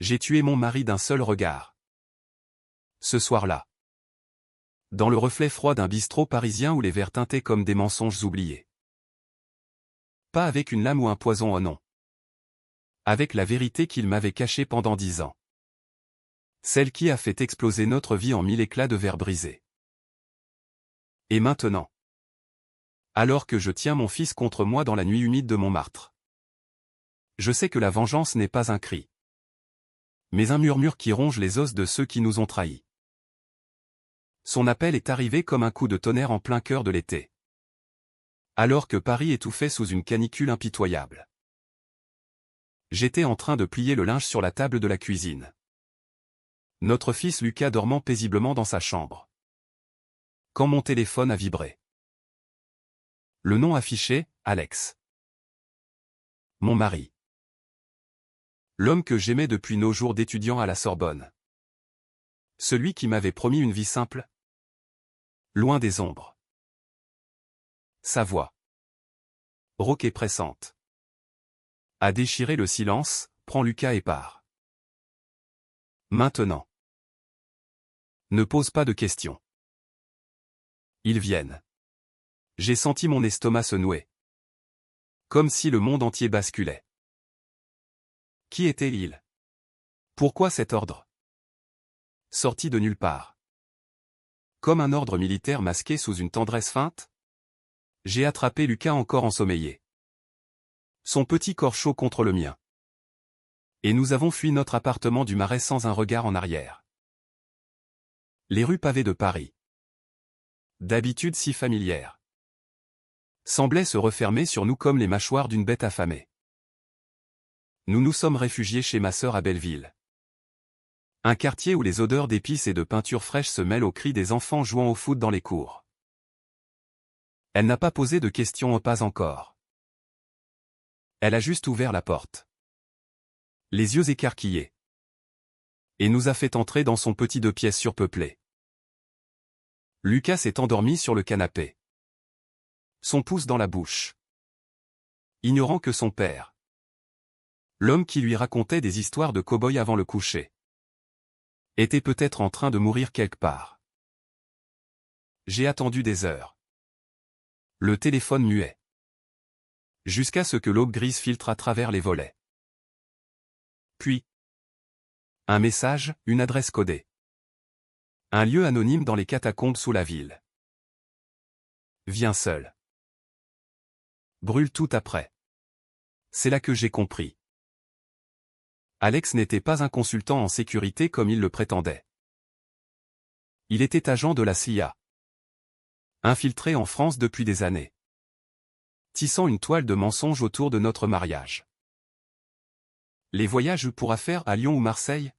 J'ai tué mon mari d'un seul regard. Ce soir-là. Dans le reflet froid d'un bistrot parisien où les verres tintaient comme des mensonges oubliés. Pas avec une lame ou un poison, oh non. Avec la vérité qu'il m'avait cachée pendant 10 ans. Celle qui a fait exploser notre vie en 1000 éclats de verre brisés. Et maintenant, alors que je tiens mon fils contre moi dans la nuit humide de Montmartre, je sais que la vengeance n'est pas un cri, mais un murmure qui ronge les os de ceux qui nous ont trahis. Son appel est arrivé comme un coup de tonnerre en plein cœur de l'été. Alors que Paris étouffait sous une canicule impitoyable. J'étais en train de plier le linge sur la table de la cuisine. Notre fils Lucas dormant paisiblement dans sa chambre. Quand mon téléphone a vibré. Le nom affiché, Alex. Mon mari. L'homme que j'aimais depuis nos jours d'étudiant à la Sorbonne. Celui qui m'avait promis une vie simple. Loin des ombres. Sa voix. Rauque et pressante. A déchiré le silence, prend Lucas et part. Maintenant. Ne pose pas de questions. Ils viennent. J'ai senti mon estomac se nouer. Comme si le monde entier basculait. Qui était-il? Pourquoi cet ordre? Sorti de nulle part. Comme un ordre militaire masqué sous une tendresse feinte? J'ai attrapé Lucas encore ensommeillé. Son petit corps chaud contre le mien. Et nous avons fui notre appartement du Marais sans un regard en arrière. Les rues pavées de Paris. D'habitude si familières. Semblaient se refermer sur nous comme les mâchoires d'une bête affamée. Nous nous sommes réfugiés chez ma sœur à Belleville. Un quartier où les odeurs d'épices et de peinture fraîche se mêlent aux cris des enfants jouant au foot dans les cours. Elle n'a pas posé de questions, pas encore. Elle a juste ouvert la porte. Les yeux écarquillés. Et nous a fait entrer dans son petit 2 pièces surpeuplé. Lucas s'est endormi sur le canapé. Son pouce dans la bouche. Ignorant que son père, l'homme qui lui racontait des histoires de cow-boy avant le coucher, était peut-être en train de mourir quelque part. J'ai attendu des heures. Le téléphone muet. Jusqu'à ce que l'aube grise filtre à travers les volets. Puis, un message, une adresse codée. Un lieu anonyme dans les catacombes sous la ville. Viens seul. Brûle tout après. C'est là que j'ai compris. Alex n'était pas un consultant en sécurité comme il le prétendait. Il était agent de la CIA. Infiltré en France depuis des années. Tissant une toile de mensonges autour de notre mariage. Les voyages pour affaires à Lyon ou Marseille?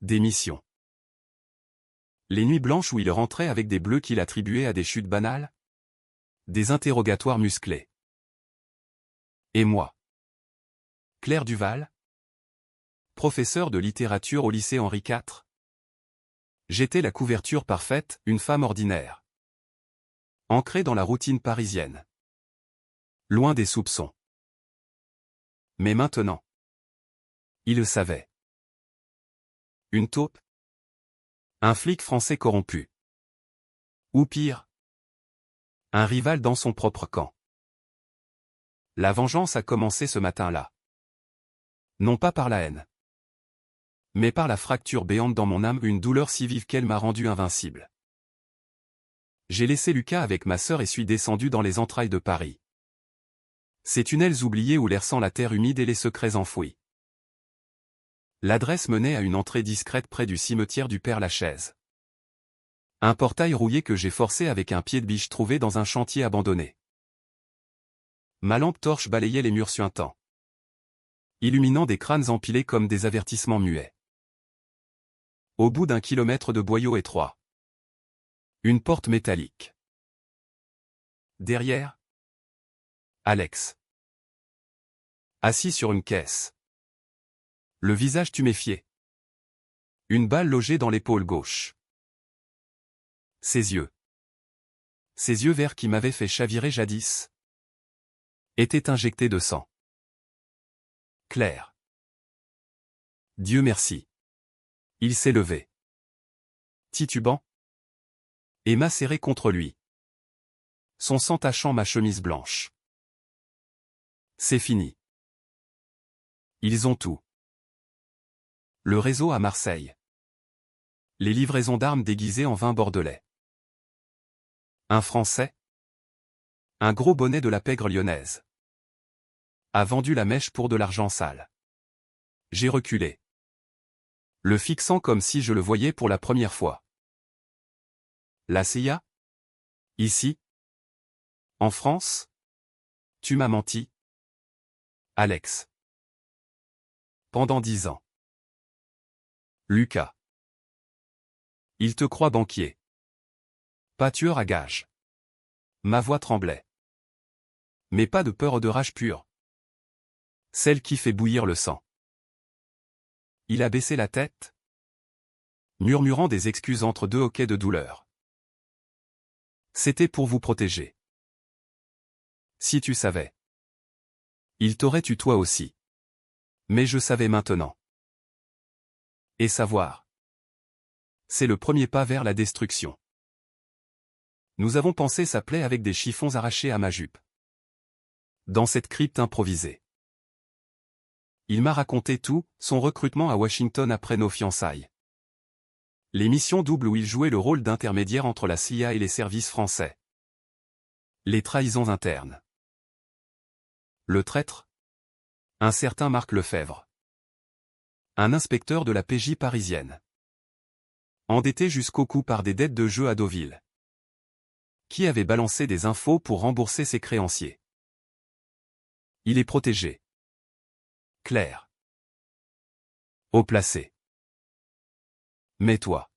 Des missions. Les nuits blanches où il rentrait avec des bleus qu'il attribuait à des chutes banales? Des interrogatoires musclés. Et moi? Claire Duval? Professeur de littérature au lycée Henri IV? J'étais la couverture parfaite, une femme ordinaire. Ancrée dans la routine parisienne. Loin des soupçons. Mais maintenant. Il le savait. Une taupe? Un flic français corrompu. Ou pire. Un rival dans son propre camp. La vengeance a commencé ce matin-là. Non pas par la haine. Mais par la fracture béante dans mon âme, une douleur si vive qu'elle m'a rendu invincible. J'ai laissé Lucas avec ma sœur et suis descendu dans les entrailles de Paris. Ces tunnels oubliés où l'air sent la terre humide et les secrets enfouis. L'adresse menait à une entrée discrète près du cimetière du Père-Lachaise. Un portail rouillé que j'ai forcé avec un pied de biche trouvé dans un chantier abandonné. Ma lampe torche balayait les murs suintants. Illuminant des crânes empilés comme des avertissements muets. Au bout d'1 kilomètre de boyaux étroits. Une porte métallique. Derrière, Alex. Assis sur une caisse. Le visage tuméfié. Une balle logée dans l'épaule gauche. Ses yeux. Ses yeux verts qui m'avaient fait chavirer jadis. Étaient injectés de sang. Clair. Dieu merci. Il s'est levé. Titubant. Et m'a serré contre lui. Son sang tachant ma chemise blanche. C'est fini. Ils ont tout. Le réseau à Marseille. Les livraisons d'armes déguisées en vin bordelais. Un Français. Un gros bonnet de la pègre lyonnaise. A vendu la mèche pour de l'argent sale. J'ai reculé. Le fixant comme si je le voyais pour la première fois. La CIA? Ici? En France? Tu m'as menti? Alex. Pendant 10 ans. Lucas. Il te croit banquier. Pas tueur à gages. Ma voix tremblait. Mais pas de peur de rage pure. Celle qui fait bouillir le sang. Il a baissé la tête, murmurant des excuses entre deux hoquets de douleur. C'était pour vous protéger. Si tu savais. Il t'aurait tu toi aussi. Mais je savais maintenant. Et savoir. C'est le premier pas vers la destruction. Nous avons pansé sa plaie avec des chiffons arrachés à ma jupe. Dans cette crypte improvisée. Il m'a raconté tout, son recrutement à Washington après nos fiançailles. Les missions doubles où il jouait le rôle d'intermédiaire entre la CIA et les services français. Les trahisons internes. Le traître. Un certain Marc Lefebvre. Un inspecteur de la PJ parisienne. Endetté jusqu'au cou par des dettes de jeu à Deauville. Qui avait balancé des infos pour rembourser ses créanciers. Il est protégé. Clair. Haut placé. Mais toi.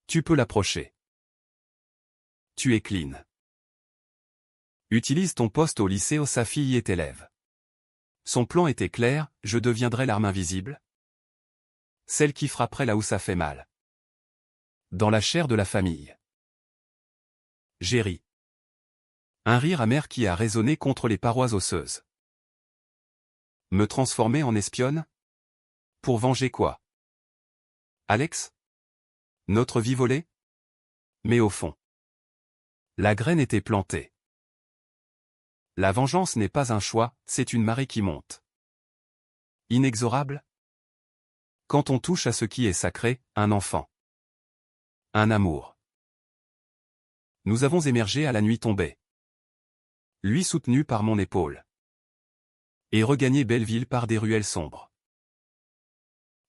Tu peux l'approcher. Tu es clean. Utilise ton poste au lycée où sa fille est élève. Son plan était clair, je deviendrai l'arme invisible. Celle qui frapperait là où ça fait mal. Dans la chair de la famille. J'ai ri. Un rire amer qui a résonné contre les parois osseuses. Me transformer en espionne? Pour venger quoi? Alex? Notre vie volée? Mais au fond. La graine était plantée. La vengeance n'est pas un choix, c'est une marée qui monte. Inexorable? Quand on touche à ce qui est sacré, un enfant. Un amour. Nous avons émergé à la nuit tombée. Lui soutenu par mon épaule. Et regagné Belleville par des ruelles sombres.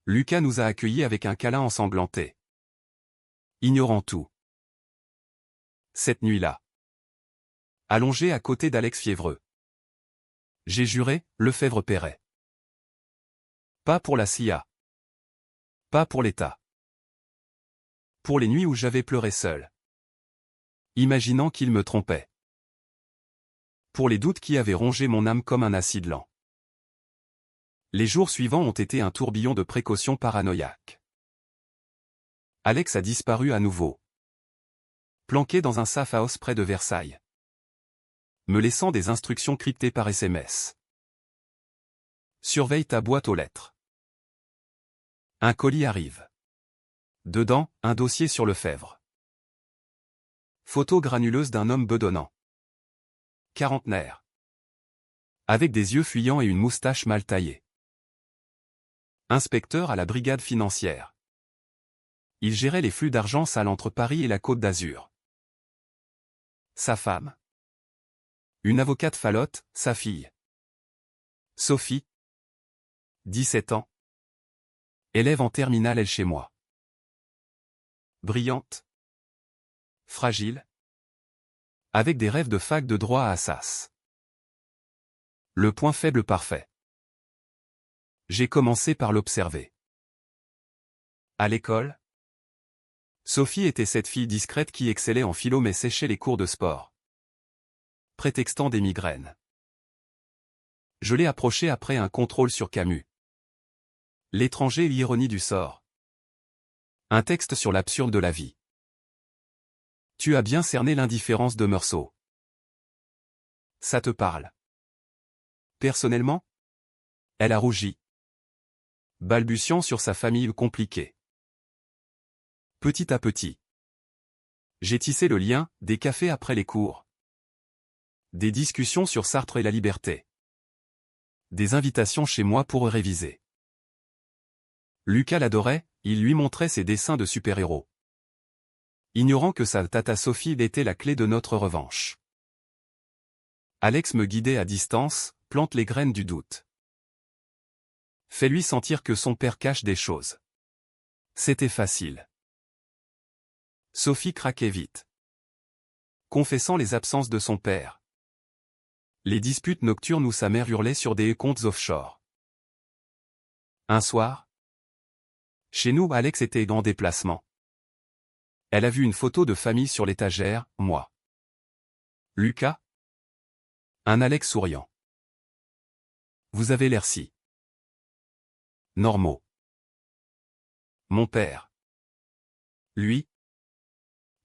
Lucas nous a accueillis avec un câlin ensanglanté. Ignorant tout. Cette nuit-là. Allongé à côté d'Alex Fiévreux. J'ai juré, Lefebvre paierait. Pas pour la CIA. Pas pour l'État. Pour les nuits où j'avais pleuré seul. Imaginant qu'il me trompait. Pour les doutes qui avaient rongé mon âme comme un acide lent. Les jours suivants ont été un tourbillon de précautions paranoïaques. Alex a disparu à nouveau. Planqué dans un safe house près de Versailles. Me laissant des instructions cryptées par SMS. Surveille ta boîte aux lettres. Un colis arrive. Dedans, un dossier sur Lefebvre. Photo granuleuse d'un homme bedonnant. Quarantenaire. Avec des yeux fuyants et une moustache mal taillée. Inspecteur à la brigade financière. Il gérait les flux d'argent sale entre Paris et la Côte d'Azur. Sa femme. Une avocate falote, sa fille. Sophie. 17 ans. Élève en terminale elle chez moi. Brillante. Fragile. Avec des rêves de fac de droit à Assas. Le point faible parfait. J'ai commencé par l'observer. À l'école, Sophie était cette fille discrète qui excellait en philo mais séchait les cours de sport. Prétextant des migraines. Je l'ai approchée après un contrôle sur Camus. L'étranger et l'ironie du sort. Un texte sur l'absurde de la vie. Tu as bien cerné l'indifférence de Meursault. Ça te parle. Personnellement? Elle a rougi. balbutiant sur sa famille compliquée. Petit à petit. J'ai tissé le lien, des cafés après les cours. Des discussions sur Sartre et la liberté. Des invitations chez moi pour réviser. Lucas l'adorait, il lui montrait ses dessins de super-héros. Ignorant que sa tata Sophie était la clé de notre revanche. Alex me guidait à distance, plante les graines du doute. Fais-lui sentir que son père cache des choses. C'était facile. Sophie craquait vite. Confessant les absences de son père. Les disputes nocturnes où sa mère hurlait sur des comptes offshore. Un soir, chez nous, Alex était en déplacement. Elle a vu une photo de famille sur l'étagère, moi. Lucas? Un Alex souriant. Vous avez l'air si normaux. Mon père. Lui?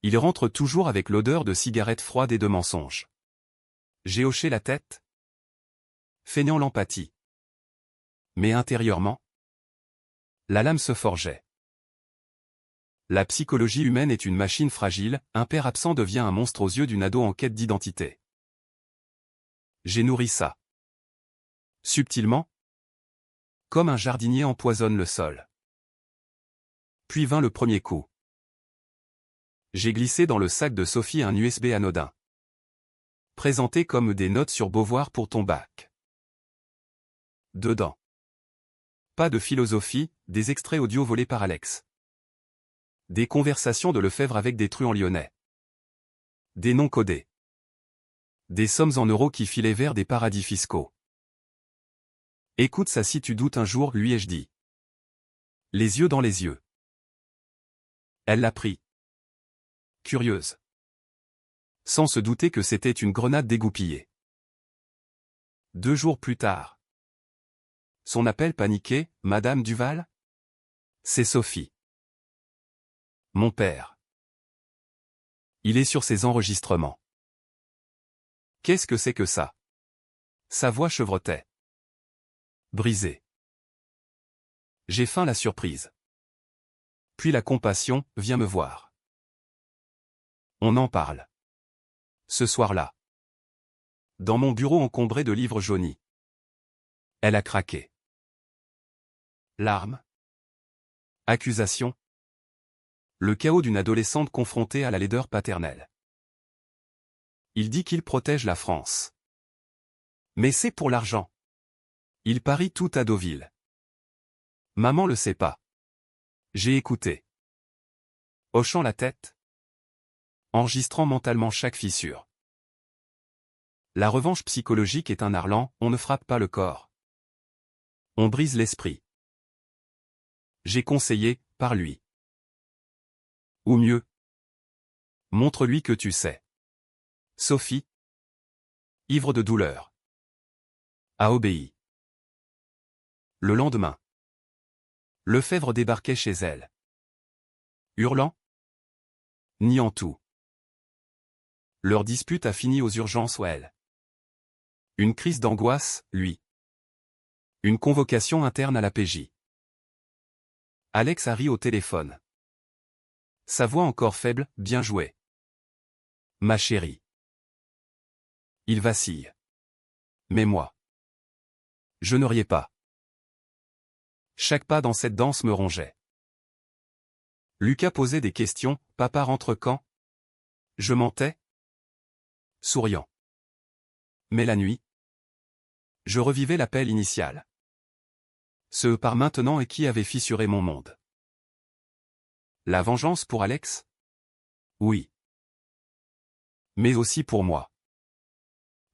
Il rentre toujours avec l'odeur de cigarette froide et de mensonges. J'ai hoché la tête, feignant l'empathie. Mais intérieurement, la lame se forgeait. La psychologie humaine est une machine fragile, un père absent devient un monstre aux yeux d'une ado en quête d'identité. J'ai nourri ça. Subtilement, comme un jardinier empoisonne le sol. Puis vint le premier coup. J'ai glissé dans le sac de Sophie un USB anodin. Présenté comme des notes sur Beauvoir pour ton bac. Dedans. Pas de philosophie, des extraits audio volés par Alex. Des conversations de Lefebvre avec des truands lyonnais. Des noms codés. Des sommes en euros qui filaient vers des paradis fiscaux. Écoute ça si tu doutes un jour, lui ai-je dit. Les yeux dans les yeux. Elle l'a pris. Curieuse. Sans se douter que c'était une grenade dégoupillée. 2 jours plus tard. Son appel paniqué, Madame Duval? C'est Sophie. Mon père. Il est sur ses enregistrements. Qu'est-ce que c'est que ça? Sa voix chevrotait. Brisée. J'ai faim la surprise. Puis la compassion, viens me voir. On en parle. Ce soir-là. Dans mon bureau encombré de livres jaunis. Elle a craqué. Larmes. Accusations. Le chaos d'une adolescente confrontée à la laideur paternelle. Il dit qu'il protège la France. Mais c'est pour l'argent. Il parie tout à Deauville. Maman le sait pas. J'ai écouté. Hochant la tête. Enregistrant mentalement chaque fissure. La revanche psychologique est un art lent, on ne frappe pas le corps. On brise l'esprit. J'ai conseillé, par lui. Ou mieux. Montre-lui que tu sais. Sophie, ivre de douleur, a obéi. Le lendemain, Lefebvre débarquait chez elle. Hurlant, niant tout. Leur dispute a fini aux urgences ou elle. Une crise d'angoisse, lui. Une convocation interne à la PJ. Alex a ri au téléphone. Sa voix encore faible, bien joué. Ma chérie. Il vacille. Mais moi. Je ne riais pas. Chaque pas dans cette danse me rongeait. Lucas posait des questions, papa rentre quand? Je mentais? Souriant. Mais la nuit? Je revivais l'appel initial. Ce par maintenant et qui avait fissuré mon monde. La vengeance pour Alex? Oui. Mais aussi pour moi.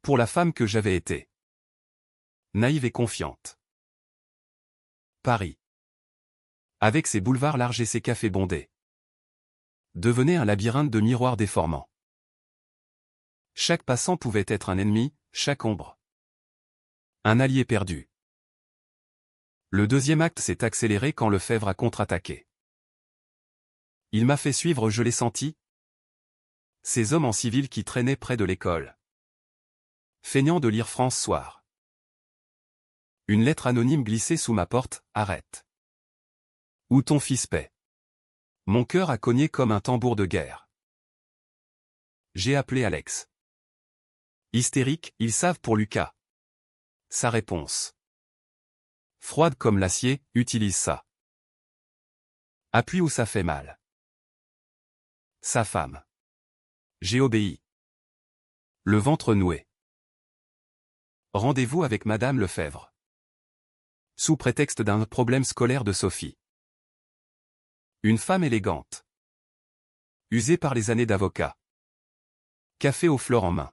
Pour la femme que j'avais été. Naïve et confiante. Paris. Avec ses boulevards larges et ses cafés bondés. Devenait un labyrinthe de miroirs déformants. Chaque passant pouvait être un ennemi, chaque ombre. Un allié perdu. Le deuxième acte s'est accéléré quand Lefebvre a contre-attaqué. Il m'a fait suivre, je l'ai senti. Ces hommes en civil qui traînaient près de l'école. Feignant de lire France Soir. Une lettre anonyme glissée sous ma porte, arrête. Où ton fils paie. Mon cœur a cogné comme un tambour de guerre. J'ai appelé Alex. Hystérique, ils savent pour Lucas. Sa réponse. Froide comme l'acier, utilise ça. Appuie où ça fait mal. Sa femme. J'ai obéi. Le ventre noué. Rendez-vous avec Madame Lefebvre. Sous prétexte d'un problème scolaire de Sophie. Une femme élégante. Usée par les années d'avocat. Café aux fleurs en main.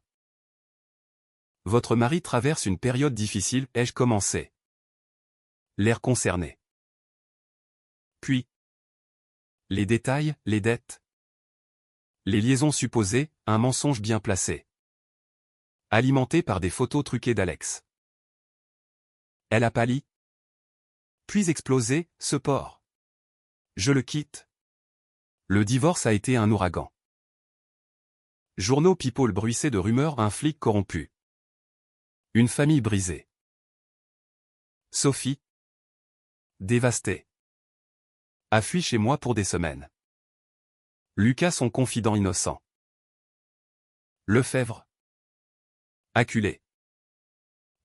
Votre mari traverse une période difficile, ai-je commencé. L'air concerné. Puis. Les détails, les dettes. Les liaisons supposées, un mensonge bien placé. Alimenté par des photos truquées d'Alex. Elle a pâli. Puis explosé, ce porc. Je le quitte. Le divorce a été un ouragan. Journaux people bruissaient de rumeurs, un flic corrompu. Une famille brisée. Sophie. Dévastée. A fui chez moi pour des semaines. Lucas son confident innocent. Lefebvre. Acculé.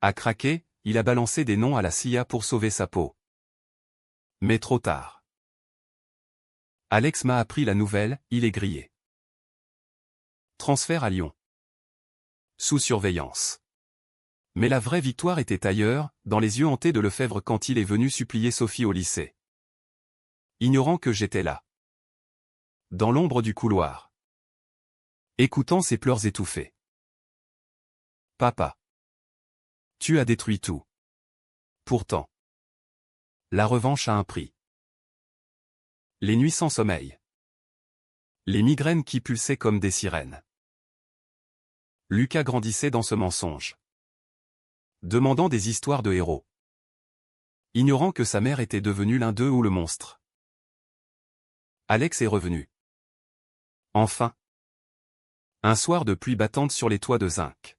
A craqué, il a balancé des noms à la CIA pour sauver sa peau. Mais trop tard. Alex m'a appris la nouvelle, il est grillé. Transfert à Lyon. Sous surveillance. Mais la vraie victoire était ailleurs, dans les yeux hantés de Lefebvre quand il est venu supplier Sophie au lycée. Ignorant que j'étais là. Dans l'ombre du couloir. Écoutant ses pleurs étouffés. Papa. Tu as détruit tout. Pourtant. La revanche a un prix. Les nuits sans sommeil. Les migraines qui pulsaient comme des sirènes. Lucas grandissait dans ce mensonge. Demandant des histoires de héros. Ignorant que sa mère était devenue l'un d'eux ou le monstre. Alex est revenu. Enfin. Un soir de pluie battante sur les toits de zinc.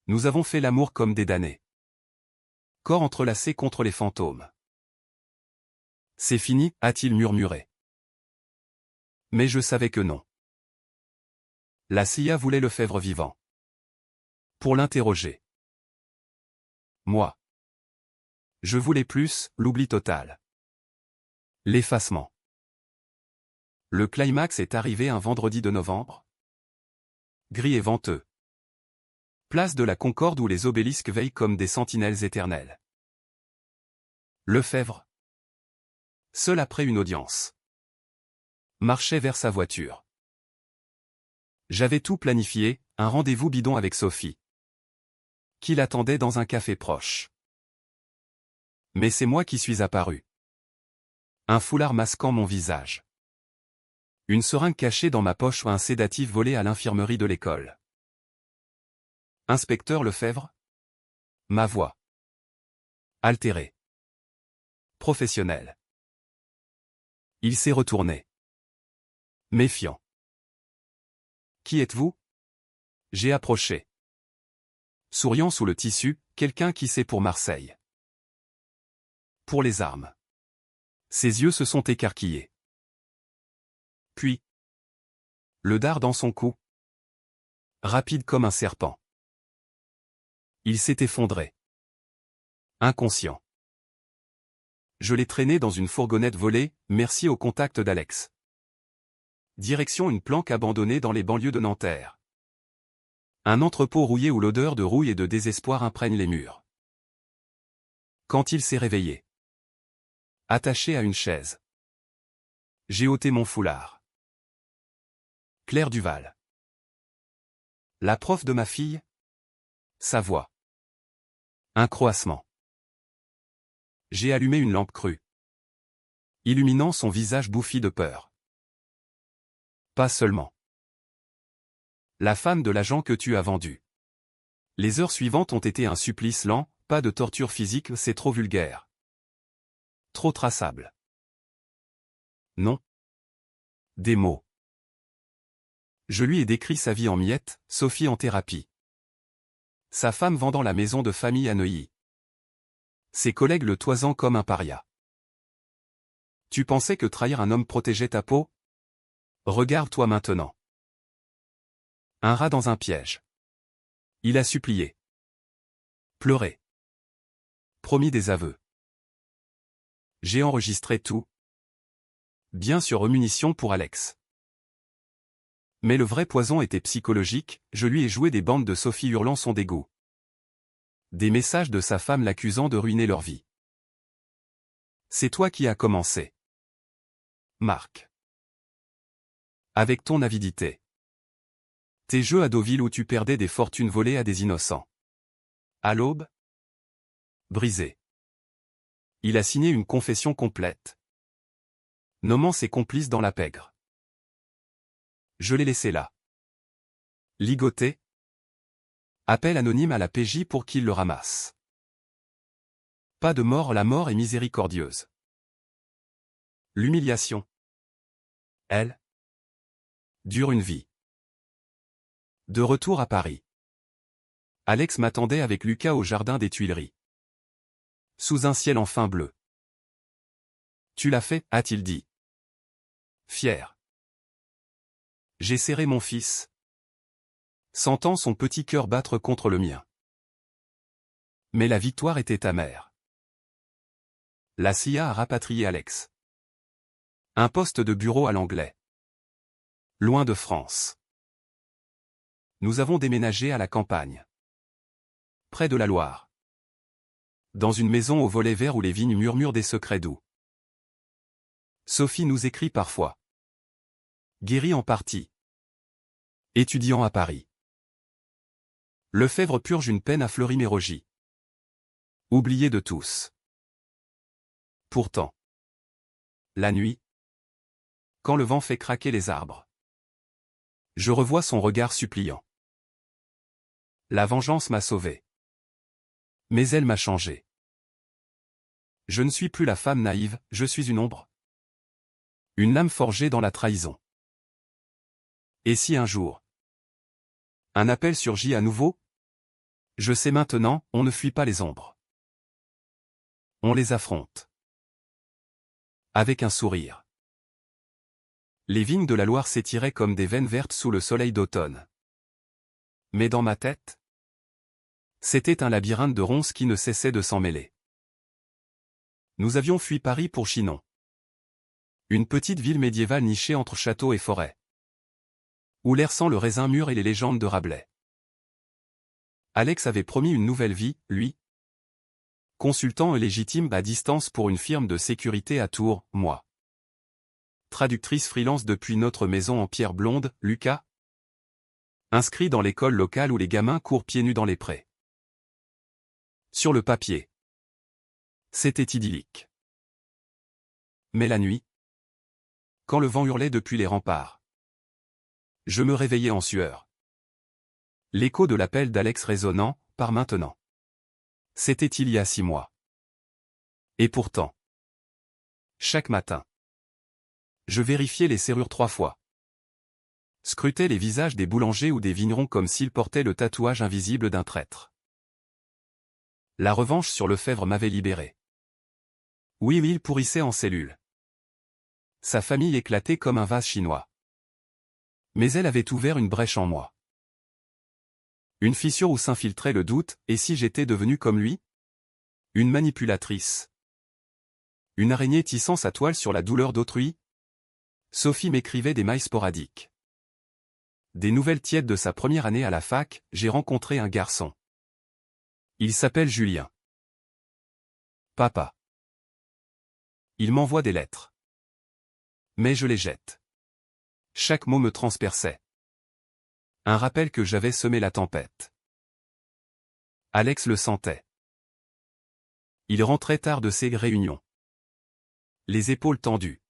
Nous avons fait l'amour comme des damnés. Corps entrelacés contre les fantômes. C'est fini, a-t-il murmuré. Mais je savais que non. La CIA voulait Lefebvre vivant. Pour l'interroger. Moi. Je voulais plus, l'oubli total. L'effacement. Le climax est arrivé un vendredi de novembre. Gris et venteux. Place de la Concorde où les obélisques veillent comme des sentinelles éternelles. Lefebvre. Seul après une audience. Marchait vers sa voiture. J'avais tout planifié, un rendez-vous bidon avec Sophie. Qui l'attendait dans un café proche. Mais c'est moi qui suis apparu. Un foulard masquant mon visage. Une seringue cachée dans ma poche ou un sédatif volé à l'infirmerie de l'école. Inspecteur Lefebvre. Ma voix. Altérée. Professionnelle. Il s'est retourné. Méfiant. Qui êtes-vous? J'ai approché. Souriant sous le tissu, quelqu'un qui sait pour Marseille. Pour les armes. Ses yeux se sont écarquillés. Puis. Le dard dans son cou. Rapide comme un serpent. Il s'est effondré. Inconscient. Je l'ai traîné dans une fourgonnette volée, merci au contact d'Alex. Direction une planque abandonnée dans les banlieues de Nanterre. Un entrepôt rouillé où l'odeur de rouille et de désespoir imprègne les murs. Quand il s'est réveillé. Attaché à une chaise. J'ai ôté mon foulard. Claire Duval. La prof de ma fille. Sa voix. Un croassement. J'ai allumé une lampe crue. Illuminant son visage bouffi de peur. Pas seulement. La femme de l'agent que tu as vendu. Les heures suivantes ont été un supplice lent, pas de torture physique, c'est trop vulgaire. Trop traçable. Non. Des mots. Je lui ai décrit sa vie en miettes, Sophie en thérapie. Sa femme vendant la maison de famille à Neuilly. Ses collègues le toisant comme un paria. Tu pensais que trahir un homme protégeait ta peau? Regarde-toi maintenant. Un rat dans un piège. Il a supplié. Pleuré. Promis des aveux. J'ai enregistré tout. Bien sûr, munitions pour Alex. Mais le vrai poison était psychologique, je lui ai joué des bandes de Sophie hurlant son dégoût. Des messages de sa femme l'accusant de ruiner leur vie. C'est toi qui as commencé. Marc. Avec ton avidité. Tes jeux à Deauville où tu perdais des fortunes volées à des innocents. À l'aube? Brisé. Il a signé une confession complète. Nommant ses complices dans la pègre. Je l'ai laissé là. Ligoté. Appel anonyme à la PJ pour qu'il le ramasse. Pas de mort, la mort est miséricordieuse. L'humiliation. Elle. Dure une vie. De retour à Paris. Alex m'attendait avec Lucas au jardin des Tuileries. Sous un ciel enfin bleu. Tu l'as fait, a-t-il dit. Fier. J'ai serré mon fils. Sentant son petit cœur battre contre le mien. Mais la victoire était amère. La CIA a rapatrié Alex. Un poste de bureau à l'anglais. Loin de France. Nous avons déménagé à la campagne. Près de la Loire. Dans une maison au volet vert où les vignes murmurent des secrets doux. Sophie nous écrit parfois. Guéri en partie. Étudiant à Paris. Lefebvre purge une peine à Fleury-Mérogis. Oublié de tous. Pourtant. La nuit. Quand le vent fait craquer les arbres. Je revois son regard suppliant. La vengeance m'a sauvé. Mais elle m'a changé. Je ne suis plus la femme naïve, je suis une ombre. Une lame forgée dans la trahison. Et si un jour un appel surgit à nouveau? Je sais maintenant, on ne fuit pas les ombres. On les affronte. Avec un sourire. Les vignes de la Loire s'étiraient comme des veines vertes sous le soleil d'automne. Mais dans ma tête, c'était un labyrinthe de ronces qui ne cessait de s'en mêler. Nous avions fui Paris pour Chinon. Une petite ville médiévale nichée entre châteaux et forêts. Où l'air sent le raisin mûr et les légendes de Rabelais. Alex avait promis une nouvelle vie, lui. Consultant légitime à distance pour une firme de sécurité à Tours, moi. Traductrice freelance depuis notre maison en pierre blonde, Lucas. Inscrit dans l'école locale où les gamins courent pieds nus dans les prés. Sur le papier. C'était idyllique. Mais la nuit. Quand le vent hurlait depuis les remparts. Je me réveillais en sueur. L'écho de l'appel d'Alex résonnant, par maintenant. C'était il y a 6 mois. Et pourtant. Chaque matin. Je vérifiais les serrures 3 fois. Scrutais les visages des boulangers ou des vignerons comme s'ils portaient le tatouage invisible d'un traître. La revanche sur Lefebvre m'avait libéré. Oui, il pourrissait en cellule. Sa famille éclatait comme un vase chinois. Mais elle avait ouvert une brèche en moi. Une fissure où s'infiltrait le doute, et si j'étais devenue comme lui? Une manipulatrice. Une araignée tissant sa toile sur la douleur d'autrui? Sophie m'écrivait des mails sporadiques. Des nouvelles tièdes de sa première année à la fac, j'ai rencontré un garçon. Il s'appelle Julien. Papa. Il m'envoie des lettres. Mais je les jette. Chaque mot me transperçait. Un rappel que j'avais semé la tempête. Alex le sentait. Il rentrait tard de ses réunions. Les épaules tendues.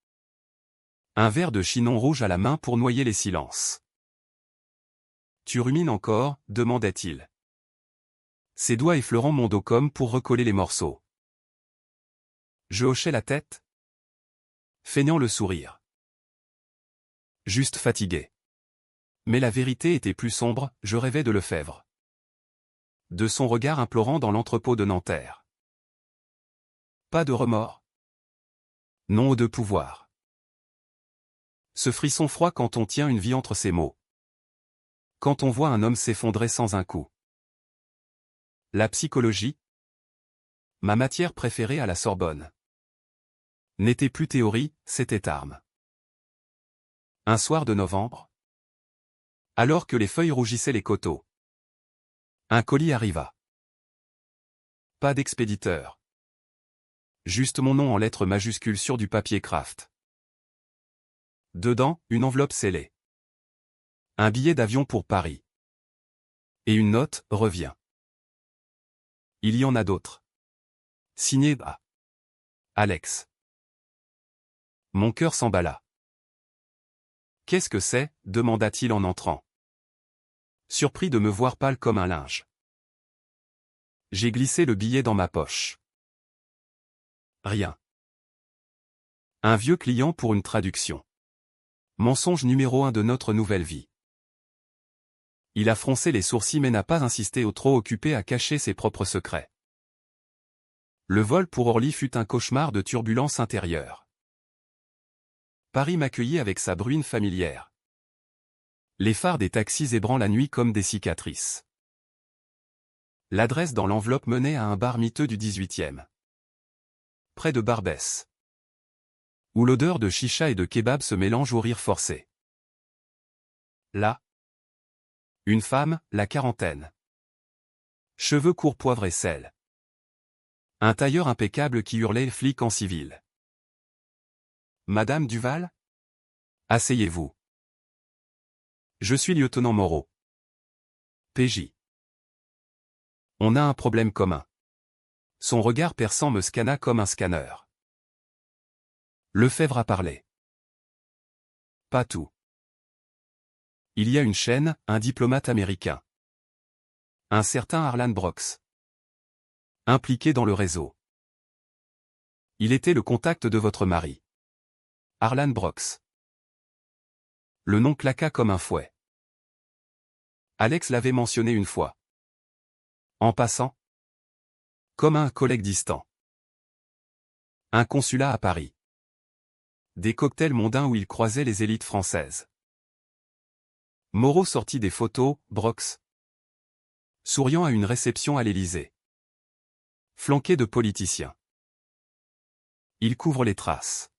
Un verre de Chinon rouge à la main pour noyer les silences. Tu rumines encore, demandait-il. Ses doigts effleurant mon dos comme pour recoller les morceaux. Je hochais la tête. Feignant le sourire. Juste fatigué. Mais la vérité était plus sombre, je rêvais de Lefebvre. De son regard implorant dans l'entrepôt de Nanterre. Pas de remords. Non au de pouvoir. Ce frisson froid quand on tient une vie entre ses mots. Quand on voit un homme s'effondrer sans un coup. La psychologie, ma matière préférée à la Sorbonne, n'était plus théorie, c'était arme. Un soir de novembre, alors que les feuilles rougissaient les coteaux, un colis arriva. Pas d'expéditeur. Juste mon nom en lettres majuscules sur du papier craft. Dedans, une enveloppe scellée. Un billet d'avion pour Paris. Et une note, revient. Il y en a d'autres. Signé A. Alex. Mon cœur s'emballa. Qu'est-ce que c'est demanda-t-il en entrant. Surpris de me voir pâle comme un linge. J'ai glissé le billet dans ma poche. Rien. Un vieux client pour une traduction. Mensonge numéro 1 de notre nouvelle vie. Il a froncé les sourcils mais n'a pas insisté au trop occupé à cacher ses propres secrets. Le vol pour Orly fut un cauchemar de turbulences intérieures. Paris m'accueillit avec sa bruine familière. Les phares des taxis ébranlent la nuit comme des cicatrices. L'adresse dans l'enveloppe menait à un bar miteux du 18e. Près de Barbès. Où l'odeur de chicha et de kebab se mélange au rire forcé. Là. Une femme, la quarantaine. Cheveux courts poivre et sel. Un tailleur impeccable qui hurlait flic en civil. Madame Duval? Asseyez-vous. Je suis lieutenant Moreau. PJ. On a un problème commun. Son regard perçant me scanna comme un scanner. Lefebvre a parlé. Pas tout. Il y a une chaîne, un diplomate américain. Un certain Harlan Brox. Impliqué dans le réseau. Il était le contact de votre mari. Harlan Brox. Le nom claqua comme un fouet. Alex l'avait mentionné une fois. En passant. Comme un collègue distant. Un consulat à Paris. Des cocktails mondains où il croisait les élites françaises. Moreau sortit des photos, Brox. Souriant à une réception à l'Élysée. Flanqué de politiciens. Il couvre les traces.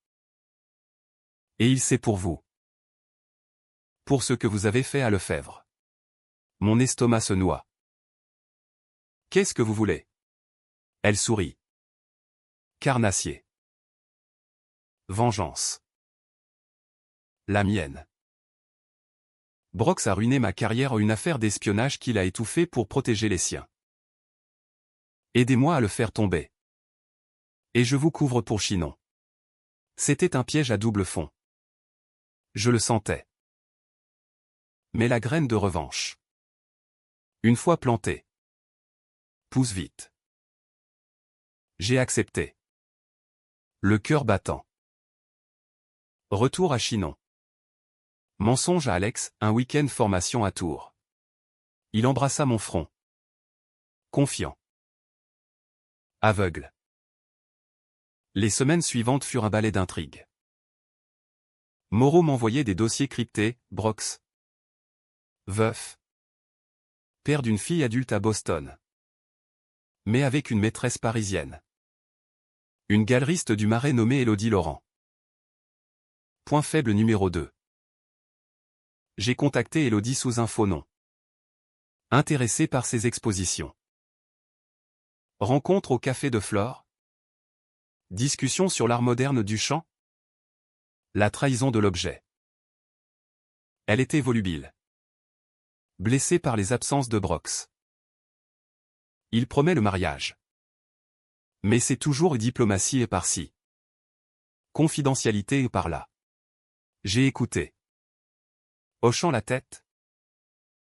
Et il sait pour vous. Pour ce que vous avez fait à Lefebvre. Mon estomac se noie. Qu'est-ce que vous voulez? Elle sourit. Carnassier. Vengeance. La mienne. Brox a ruiné ma carrière en une affaire d'espionnage qu'il a étouffée pour protéger les siens. Aidez-moi à le faire tomber. Et je vous couvre pour Chinon. C'était un piège à double fond. Je le sentais. Mais la graine de revanche. Une fois plantée. Pousse vite. J'ai accepté. Le cœur battant. Retour à Chinon. Mensonge à Alex, un week-end formation à Tours. Il embrassa mon front. Confiant. Aveugle. Les semaines suivantes furent un balai d'intrigues. Moreau m'envoyait des dossiers cryptés, Brox. Veuf. Père d'une fille adulte à Boston. Mais avec une maîtresse parisienne. Une galeriste du Marais nommée Élodie Laurent. Point faible numéro 2. J'ai contacté Élodie sous un faux nom. Intéressé par ses expositions. Rencontre au Café de Flore. Discussion sur l'art moderne du chant. La trahison de l'objet. Elle était volubile. Blessée par les absences de Brox. Il promet le mariage. Mais c'est toujours diplomatie et par-ci. Confidentialité et par-là. J'ai écouté. Hochant la tête.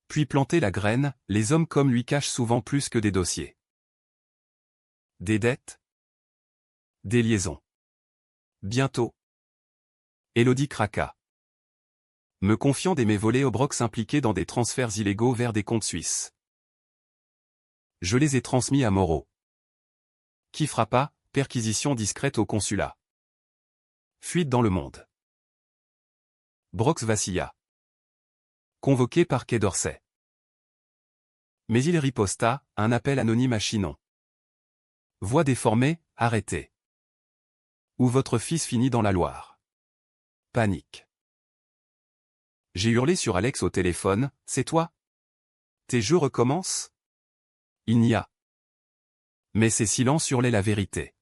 Puis planté la graine, les hommes comme lui cachent souvent plus que des dossiers. Des dettes. Des liaisons. Bientôt. Élodie craqua. Me confiant des mets volés au Brox impliqués dans des transferts illégaux vers des comptes suisses. Je les ai transmis à Moreau. Qui frappa, perquisition discrète au consulat. Fuite dans le monde. Brox vacilla. Convoqué par Quai d'Orsay. Mais il riposta, un appel anonyme à Chinon. Voix déformée, arrêtez. Ou votre fils finit dans la Loire. Panique. J'ai hurlé sur Alex au téléphone, c'est toi? Tes jeux recommencent? Il n'y a. Mais ces silences hurlaient la vérité.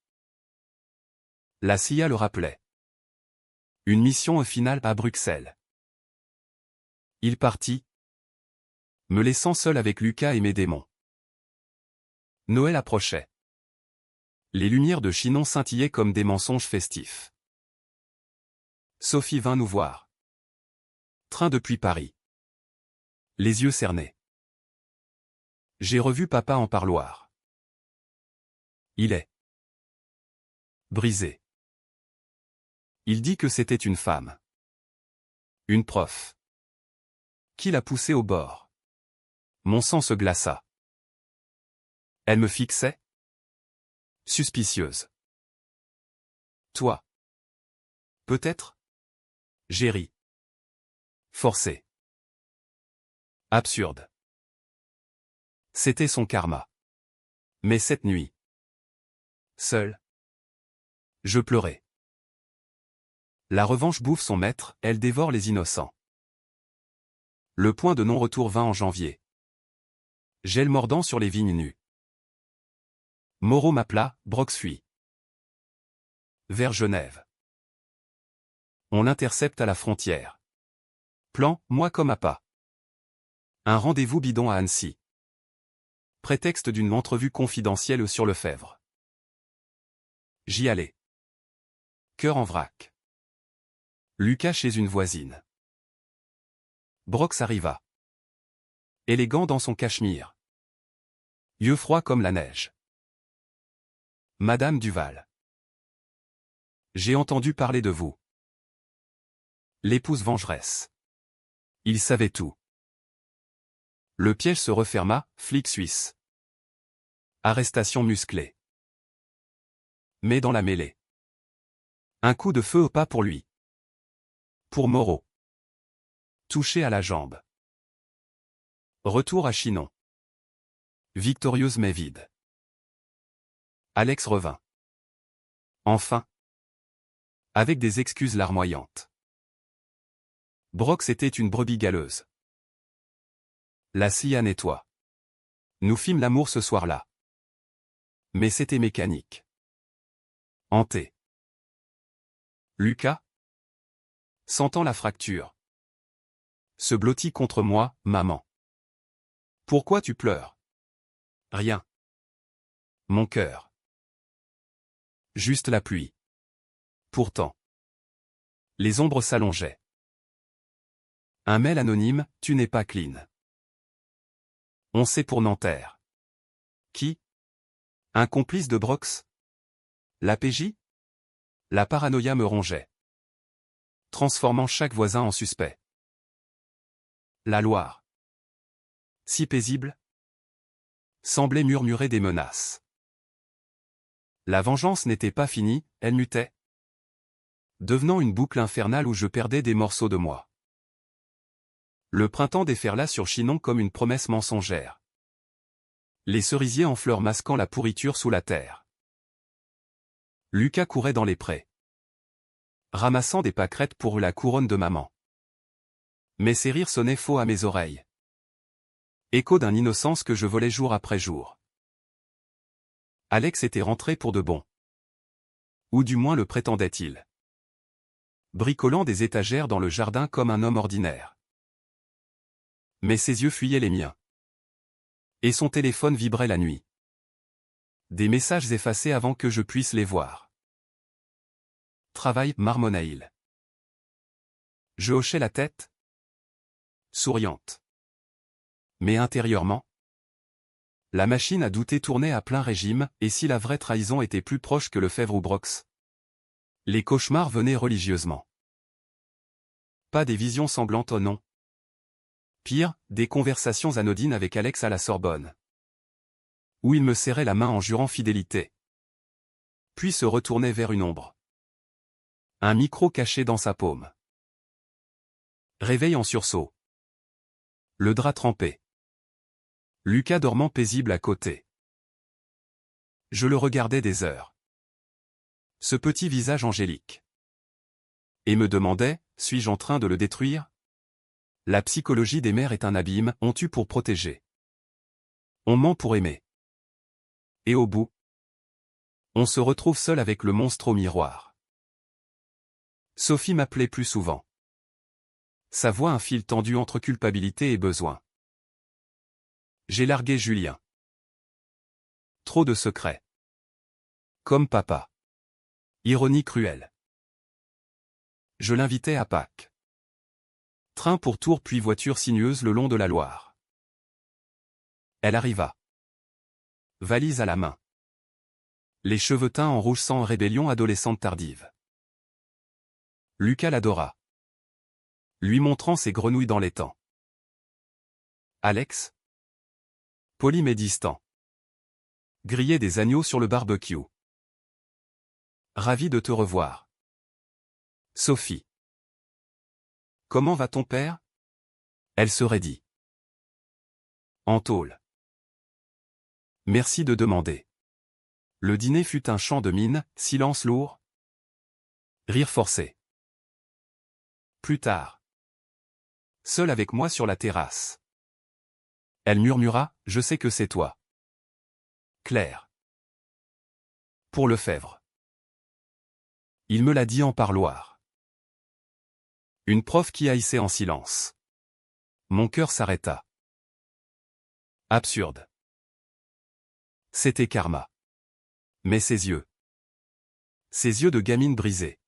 La CIA le rappelait. Une mission au final à Bruxelles. Il partit, me laissant seul avec Lucas et mes démons. Noël approchait. Les lumières de Chinon scintillaient comme des mensonges festifs. Sophie vint nous voir. Train depuis Paris. Les yeux cernés. J'ai revu papa en parloir. Il est brisé. Il dit que c'était une femme. Une prof. Qui l'a poussé au bord. Mon sang se glaça. Elle me fixait. Suspicieuse. Toi. Peut-être? J'ai ri. Forcé. Absurde. C'était son karma. Mais cette nuit. Seul. Je pleurais. La revanche bouffe son maître, elle dévore les innocents. Le point de non-retour vint en janvier. Gel mordant sur les vignes nues. Moreau m'appela, Brox fuit. Vers Genève. On l'intercepte à la frontière. Plan, moi comme appât. Un rendez-vous bidon à Annecy. Prétexte d'une entrevue confidentielle sur Lefebvre. J'y allais. Cœur en vrac. Lucas chez une voisine. Brox arriva. Élégant dans son cachemire. Yeux froids comme la neige. Madame Duval. J'ai entendu parler de vous. L'épouse vengeresse. Il savait tout. Le piège se referma, flic suisse. Arrestation musclée. Mais dans la mêlée. Un coup de feu au pas pour lui. Pour Moreau. Touché à la jambe. Retour à Chinon. Victorieuse mais vide. Alex revint. Enfin. Avec des excuses larmoyantes. Brox était une brebis galeuse. La CIA nettoie. Nous fîmes l'amour ce soir-là. Mais c'était mécanique. Hanté. Lucas, sentant la fracture, se blottit contre moi, maman. Pourquoi tu pleures? Rien. Mon cœur. Juste la pluie. Pourtant. Les ombres s'allongeaient. Un mail anonyme, tu n'es pas clean. On sait pour Nanterre. Qui? Un complice de Brox? La PJ? La paranoïa me rongeait. Transformant chaque voisin en suspect. La Loire. Si paisible? Semblait murmurer des menaces. La vengeance n'était pas finie, elle mutait. Devenant une boucle infernale où je perdais des morceaux de moi. Le printemps déferla sur Chinon comme une promesse mensongère. Les cerisiers en fleurs masquant la pourriture sous la terre. Lucas courait dans les prés. Ramassant des pâquerettes pour la couronne de maman. Mais ses rires sonnaient faux à mes oreilles. Écho d'une innocence que je volais jour après jour. Alex était rentré pour de bon. Ou du moins le prétendait-il. Bricolant des étagères dans le jardin comme un homme ordinaire. Mais ses yeux fuyaient les miens. Et son téléphone vibrait la nuit. Des messages effacés avant que je puisse les voir. Travail, marmonna-il. Je hochais la tête. Souriante. Mais intérieurement, la machine à douter tournait à plein régime, et si la vraie trahison était plus proche que Lefebvre ou Brox? Les cauchemars venaient religieusement. Pas des visions sanglantes, oh non. Pire, des conversations anodines avec Alex à la Sorbonne. Où il me serrait la main en jurant fidélité. Puis se retournait vers une ombre. Un micro caché dans sa paume. Réveil en sursaut. Le drap trempé. Lucas dormant paisible à côté. Je le regardais des heures. Ce petit visage angélique. Et me demandais, suis-je en train de le détruire? La psychologie des mères est un abîme, on tue pour protéger. On ment pour aimer. Et au bout, on se retrouve seul avec le monstre au miroir. Sophie m'appelait plus souvent. Sa voix un fil tendu entre culpabilité et besoin. J'ai largué Julien. Trop de secrets. Comme papa. Ironie cruelle. Je l'invitais à Pâques. Train pour Tours puis voiture sinueuse le long de la Loire. Elle arriva. Valise à la main. Les cheveux teints en rouge sang rébellion adolescente tardive. Lucas l'adora. Lui montrant ses grenouilles dans l'étang. Alex. Poli mais distant. Grillait des agneaux sur le barbecue. Ravi de te revoir. Sophie. Comment va ton père? Elle se raidit. En tôle. Merci de demander. Le dîner fut un chant de mine, silence lourd. Rire forcé. Plus tard. Seul avec moi sur la terrasse. Elle murmura, je sais que c'est toi. Claire. Pour Lefebvre. Il me l'a dit en parloir. Une prof qui haïssait en silence. Mon cœur s'arrêta. Absurde. C'était Karma. Mais ses yeux. Ses yeux de gamine brisée.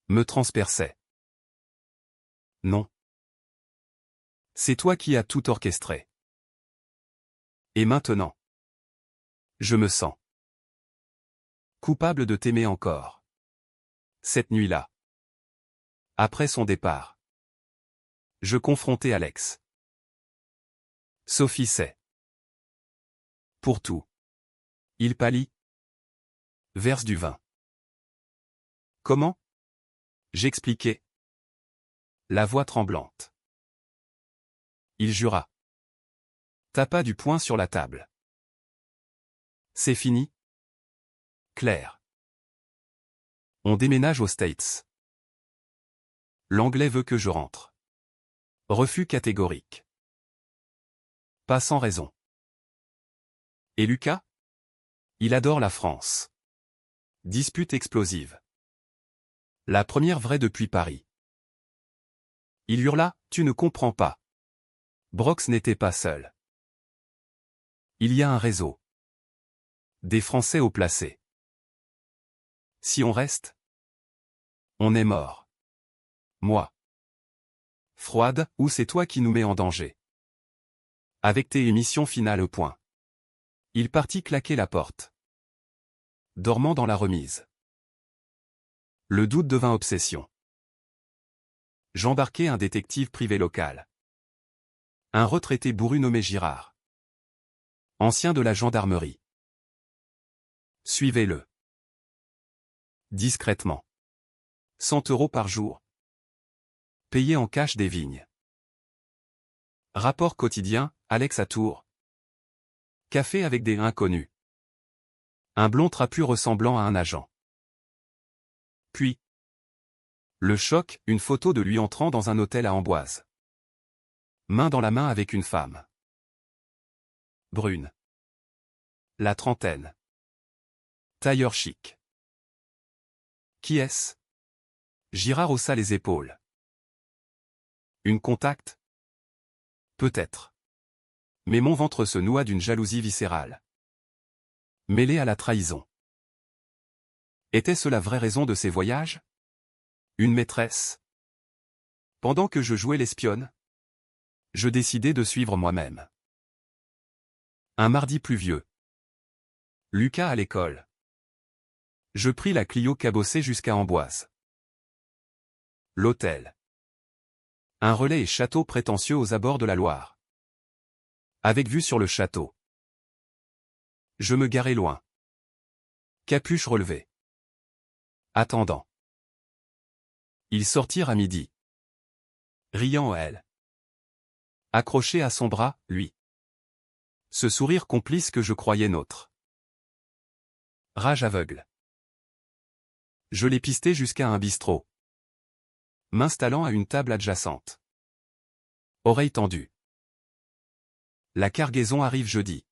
Me transperçaient. Non. C'est toi qui as tout orchestré. Et maintenant. Je me sens. Coupable de t'aimer encore. Cette nuit-là. Après son départ. Je confrontais Alex. Sophie sait. Pour tout. Il pâlit. Verse du vin. Comment? J'expliquai. La voix tremblante. Il jura. Tapa du poing sur la table. C'est fini? Claire. On déménage aux States. L'anglais veut que je rentre. Refus catégorique. Pas sans raison. Et Lucas? Il adore la France. Dispute explosive. La première vraie depuis Paris. Il hurla, tu ne comprends pas. Brox n'était pas seul. Il y a un réseau. Des Français haut placés. Si on reste, on est mort. Moi. Froide, ou c'est toi qui nous mets en danger. Avec tes émissions finales au point. Il partit claquer la porte. Dormant dans la remise. Le doute devint obsession. J'embarquai un détective privé local. Un retraité bourru nommé Girard. Ancien de la gendarmerie. Suivez-le. Discrètement. 100 € par jour. Payé en cash des vignes. Rapport quotidien, Alex à Tours. Café avec des inconnus. Un blond trapu ressemblant à un agent. Puis. Le choc, une photo de lui entrant dans un hôtel à Amboise. Main dans la main avec une femme. Brune. La trentaine. Tailleur chic. Qui est-ce? Girard haussa les épaules. Une contact? Peut-être. Mais mon ventre se noua d'une jalousie viscérale. Mêlée à la trahison. Était-ce la vraie raison de ces voyages? Une maîtresse? Pendant que je jouais l'espionne, je décidai de suivre moi-même. Un mardi pluvieux. Lucas à l'école. Je pris la Clio cabossée jusqu'à Amboise. L'hôtel. Un relais et château prétentieux aux abords de la Loire. Avec vue sur le château. Je me garai loin. Capuche relevée. Attendant. Ils sortirent à midi. Riant elle. Accroché à son bras, lui. Ce sourire complice que je croyais nôtre. Rage aveugle. Je l'ai pisté jusqu'à un bistrot. M'installant à une table adjacente. Oreille tendue. La cargaison arrive jeudi.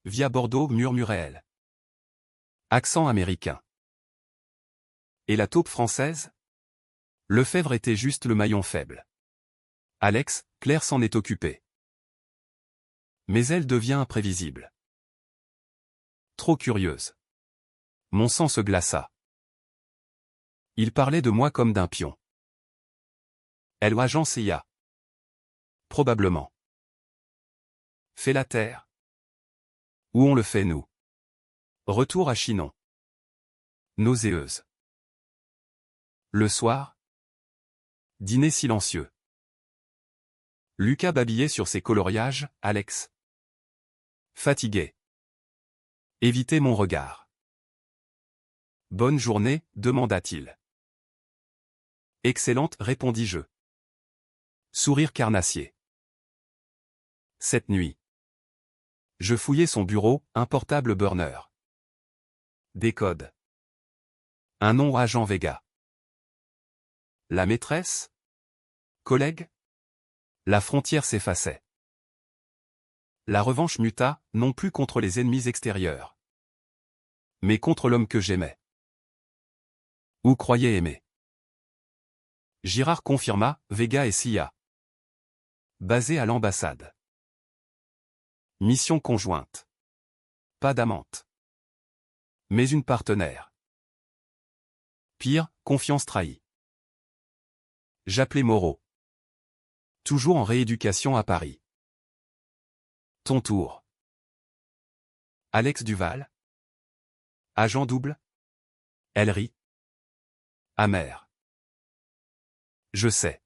Via Bordeaux, murmurait-elle. Accent américain. Et la taupe française? Lefebvre était juste le maillon faible. Alex, Claire s'en est occupée. Mais elle devient imprévisible. Trop curieuse. Mon sang se glaça. Il parlait de moi comme d'un pion. Elle ou agent CIA. Probablement. Fait la terre. Où on le fait nous. Retour à Chinon. Nauséeuse. Le soir. Dîner silencieux. Lucas babillait sur ses coloriages, Alex. Fatigué. Évitez mon regard. Bonne journée, demanda-t-il. Excellente, répondis-je. Sourire carnassier. Cette nuit. Je fouillai son bureau, un portable burner. Des codes. Un nom agent Vega. La maîtresse? Collègue? La frontière s'effaçait. La revanche muta, non plus contre les ennemis extérieurs, mais contre l'homme que j'aimais. Ou croyais aimer. Girard confirma, Vega et CIA. Basé à l'ambassade. Mission conjointe. Pas d'amante. Mais une partenaire. Pire, confiance trahie. J'appelais Moreau. Toujours en rééducation à Paris. Ton tour. Alex Duval. Agent double. Elle rit. Amère. Je sais.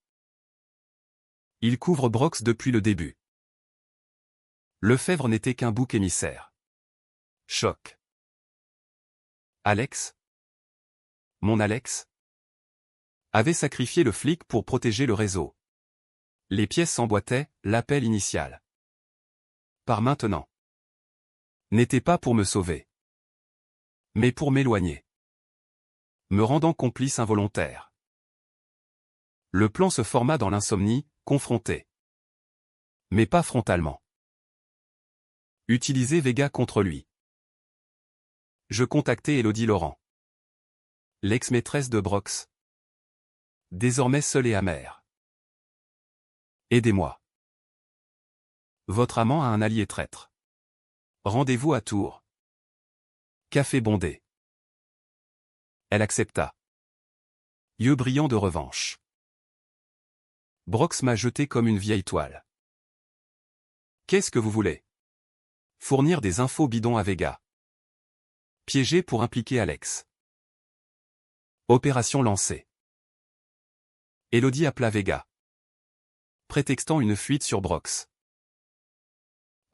Il couvre Brox depuis le début. Lefebvre n'était qu'un bouc émissaire. Choc. Alex? Mon Alex? Avait sacrifié le flic pour protéger le réseau. Les pièces s'emboîtaient, l'appel initial. Par maintenant. N'était pas pour me sauver. Mais pour m'éloigner. Me rendant complice involontaire. Le plan se forma dans l'insomnie, confronté. Mais pas frontalement. Utiliser Vega contre lui. Je contactai Élodie Laurent. L'ex-maîtresse de Brox. Désormais seule et amère. Aidez-moi. Votre amant a un allié traître. Rendez-vous à Tours. Café bondé. Elle accepta. Yeux brillants de revanche. Brox m'a jeté comme une vieille toile. Qu'est-ce que vous voulez? Fournir des infos bidons à Vega. Piéger pour impliquer Alex. Opération lancée. Élodie appela Vega. Prétextant une fuite sur Brox.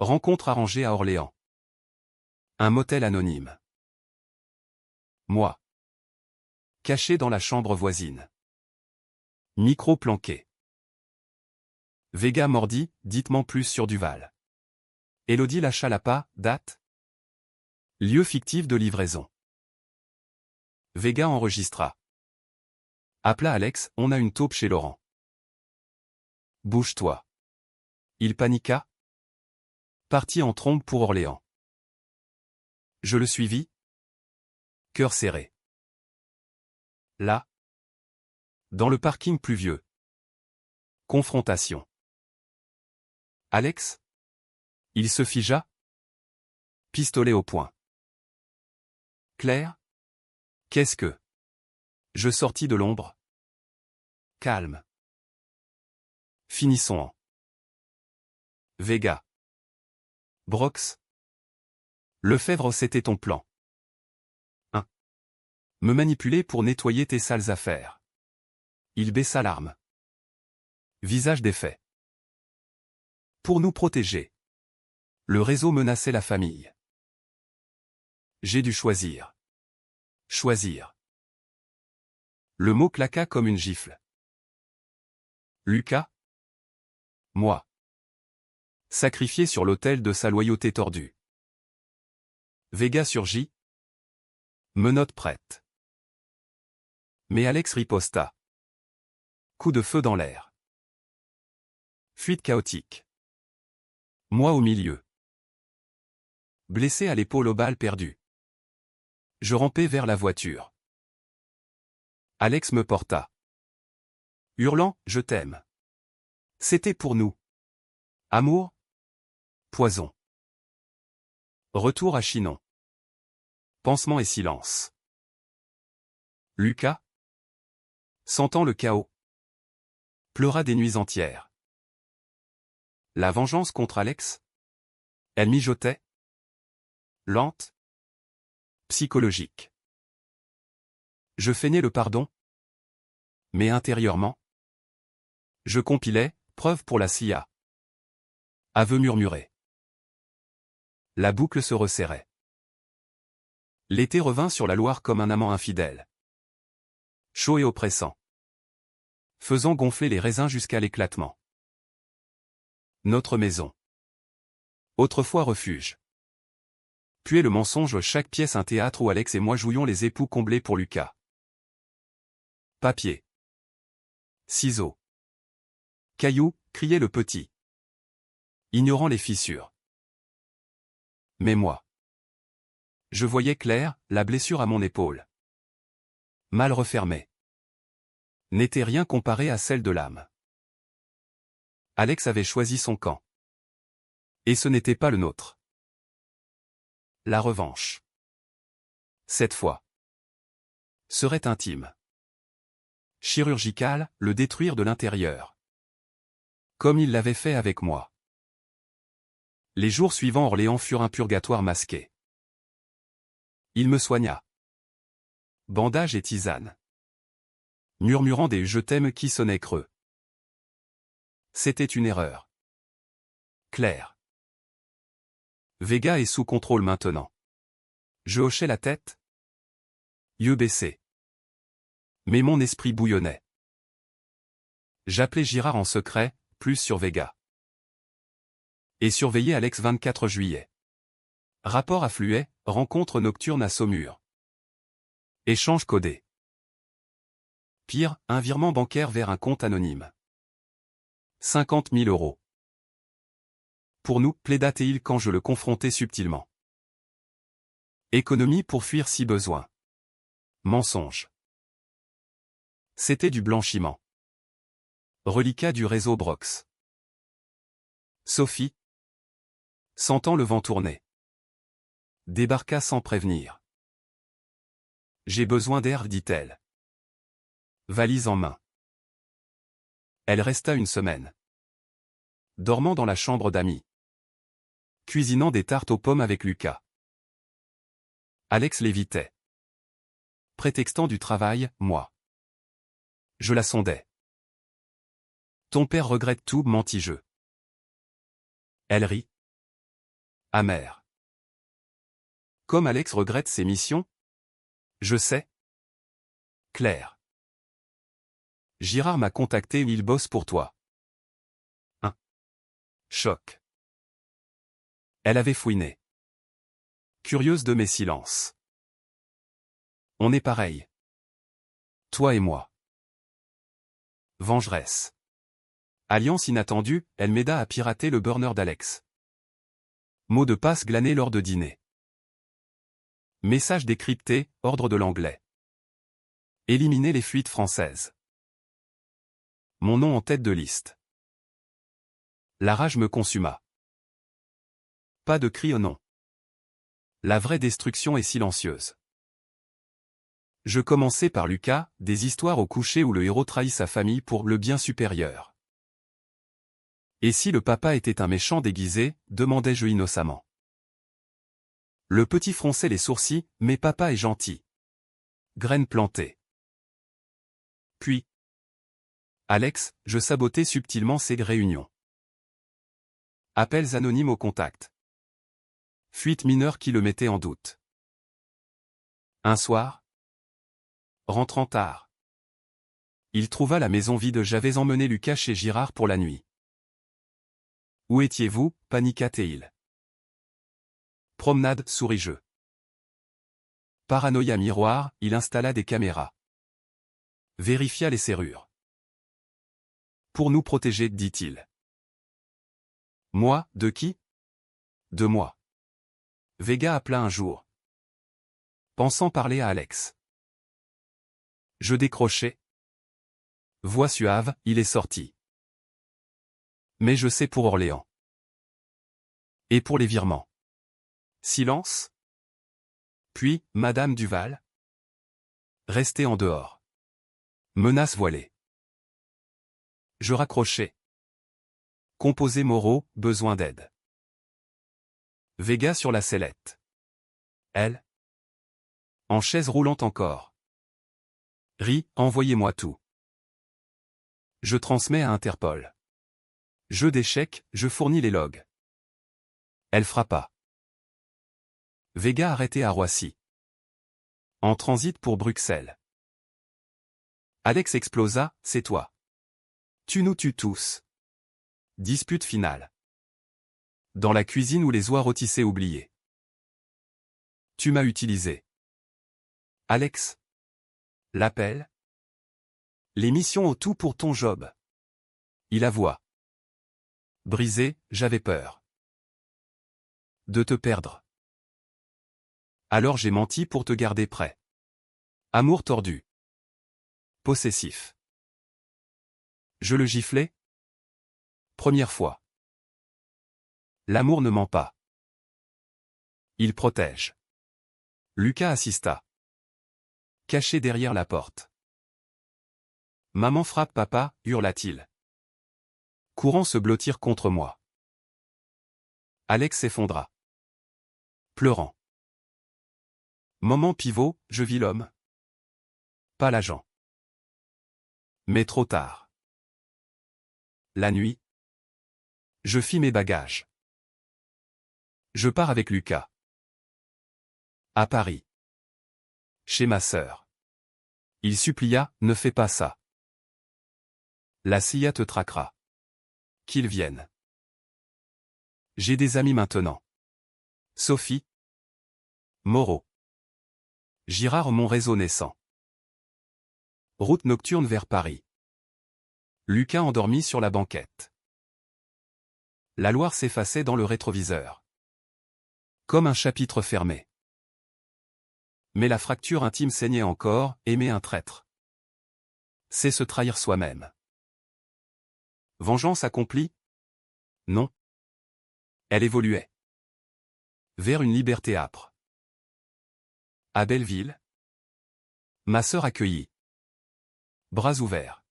Rencontre arrangée à Orléans. Un motel anonyme. Moi. Caché dans la chambre voisine. Micro planqué. Vega mordit, dites-moi plus sur Duval. Élodie lâcha l'appât, date. Lieu fictif de livraison. Vega enregistra. Appela Alex, on a une taupe chez Laurent. Bouge-toi. Il paniqua. Parti en trombe pour Orléans. Je le suivis. Cœur serré. Là. Dans le parking pluvieux. Confrontation. Alex? Il se figea. Pistolet au poing. Claire? Qu'est-ce que? Je sortis de l'ombre. Calme. Finissons en. Vega. Brox. Lefebvre, c'était ton plan. 1. Me manipuler pour nettoyer tes sales affaires. Il baissa l'arme. Visage défait. Pour nous protéger. Le réseau menaçait la famille. J'ai dû choisir. Choisir. Le mot claqua comme une gifle. Lucas? Moi. Sacrifié sur l'autel de sa loyauté tordue. Vega surgit. Menottes prêtes. Mais Alex riposta. Coup de feu dans l'air. Fuite chaotique. Moi au milieu. Blessé à l'épaule aux balles perdues. Je rampais vers la voiture. Alex me porta. Hurlant, je t'aime. C'était pour nous. Amour? Poison. Retour à Chinon. Pansement et silence. Lucas, sentant le chaos, pleura des nuits entières. La vengeance contre Alex? Elle mijotait. Lente. Psychologique. Je feignais le pardon. Mais intérieurement, je compilais, preuve pour la CIA. Aveu murmuré. La boucle se resserrait. L'été revint sur la Loire comme un amant infidèle. Chaud et oppressant. Faisant gonfler les raisins jusqu'à l'éclatement. Notre maison. Autrefois refuge. Puis le mensonge, chaque pièce un théâtre où Alex et moi jouions les époux comblés pour Lucas. Papier. Ciseaux. Cailloux, criait le petit. Ignorant les fissures. Mais moi. Je voyais clair, la blessure à mon épaule. Mal refermée. N'était rien comparé à celle de l'âme. Alex avait choisi son camp. Et ce n'était pas le nôtre. La revanche. Cette fois. Serait intime. Chirurgicale, le détruire de l'intérieur. Comme il l'avait fait avec moi. Les jours suivants Orléans furent un purgatoire masqué. Il me soigna. Bandage et tisane. Murmurant des « je t'aime » qui sonnaient creux. C'était une erreur. Claire. Vega est sous contrôle maintenant. Je hochais la tête. Yeux baissés. Mais mon esprit bouillonnait. J'appelais Girard en secret, plus sur Vega. Et surveillais Alex 24 juillet. Rapport affluait, rencontre nocturne à Saumur. Échange codé. Pire, un virement bancaire vers un compte anonyme. 50 000 €. Pour nous, plaida-t-il quand je le confrontais subtilement. Économie pour fuir si besoin. Mensonge. C'était du blanchiment. Reliquat du réseau Brox. Sophie, sentant le vent tourner, débarqua sans prévenir. J'ai besoin d'air, dit-elle. Valise en main. Elle resta une semaine. Dormant dans la chambre d'amis. Cuisinant des tartes aux pommes avec Lucas. Alex l'évitait. Prétextant du travail, moi. Je la sondais. Ton père regrette tout, mentis-je. Elle rit. Amère. Comme Alex regrette ses missions? Je sais. Claire. Girard m'a contacté, il bosse pour toi. Choc. Elle avait fouiné. Curieuse de mes silences. On est pareil. Toi et moi. Vengeresse. Alliance inattendue, elle m'aida à pirater le burner d'Alex. Mot de passe glané lors de dîner. Message décrypté, ordre de l'anglais. Éliminer les fuites françaises. Mon nom en tête de liste. La rage me consuma. Pas de cri au non. La vraie destruction est silencieuse. Je commençais par Lucas, des histoires au coucher où le héros trahit sa famille pour le bien supérieur. Et si le papa était un méchant déguisé, demandai-je innocemment. Le petit fronçait les sourcils, mais papa est gentil. Graine plantée. Puis, Alex, je sabotais subtilement ces réunions. Appels anonymes au contact. Fuite mineure qui le mettait en doute. Un soir, rentrant tard, Il trouva la maison vide. J'avais emmené Lucas chez Girard pour la nuit. Où étiez-vous, paniqua-t-il. Promenade, souris-je. Paranoïa miroir, il installa des caméras. Vérifia les serrures. Pour nous protéger, dit-il. Moi, de qui? De moi. Vega appela un jour. Pensant parler à Alex. Je décrochai. Voix suave, il est sorti. Mais je sais pour Orléans. Et pour les virements. Silence. Puis, Madame Duval. Restez en dehors. Menace voilée. Je raccrochai. Composé Moreau, besoin d'aide. Vega sur la sellette. Elle. En chaise roulante encore. Ri, envoyez-moi tout. Je transmets à Interpol. Jeu d'échecs, je fournis les logs. Elle frappa. Vega arrêté à Roissy. En transit pour Bruxelles. Alex explosa, c'est toi. Tu nous tues tous. Dispute finale. Dans la cuisine où les oies rôtissaient oubliées. Tu m'as utilisé. Alex. L'appel. Les missions au tout pour ton job. Il avoua. Brisé, j'avais peur. De te perdre. Alors j'ai menti pour te garder près. Amour tordu. Possessif. Je le giflais. Première fois. L'amour ne ment pas. Il protège. Lucas assista. Caché derrière la porte. Maman frappe papa, hurla-t-il. Courant se blottir contre moi. Alex s'effondra. Pleurant. Moment pivot, je vis l'homme. Pas l'agent. Mais trop tard. La nuit. Je fis mes bagages. Je pars avec Lucas. À Paris. Chez ma sœur. Il supplia, ne fais pas ça. La CIA te traquera. Qu'ils viennent. J'ai des amis maintenant. Sophie. Moreau. Girard, mon réseau naissant. Route nocturne vers Paris. Lucas endormi sur la banquette. La Loire s'effaçait dans le rétroviseur. Comme un chapitre fermé. Mais la fracture intime saignait encore, aimer un traître. C'est se trahir soi-même. Vengeance accomplie? Non. Elle évoluait. Vers une liberté âpre. À Belleville. Ma sœur accueillie. Bras ouverts.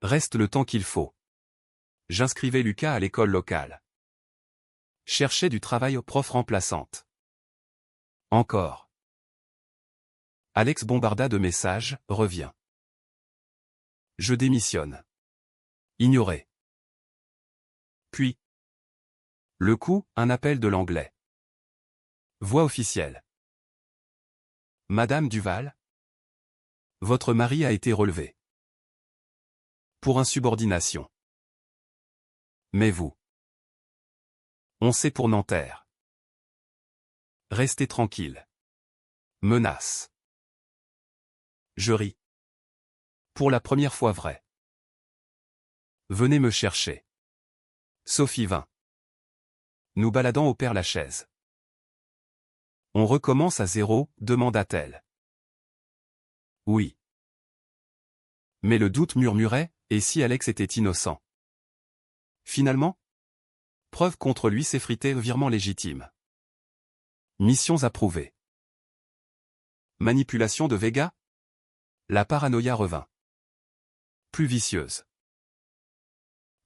Reste le temps qu'il faut. J'inscrivais Lucas à l'école locale. Cherchais du travail aux prof remplaçante. Encore. Alex bombarda de messages, reviens. Je démissionne. Ignoré. Puis. Le coup, un appel de l'anglais. Voix officielle. Madame Duval. Votre mari a été relevé. Pour insubordination. Mais vous. On sait pour Nanterre. Restez tranquille. Menace. Je ris. Pour la première fois vrai. Venez me chercher. Sophie vint. Nous baladant au Père-Lachaise. On recommence à zéro, demanda-t-elle. Oui. Mais le doute murmurait, et si Alex était innocent? Finalement? Preuve contre lui s'effritait, virement légitime. Missions approuvées. Manipulation de Vega? La paranoïa revint. Plus vicieuse.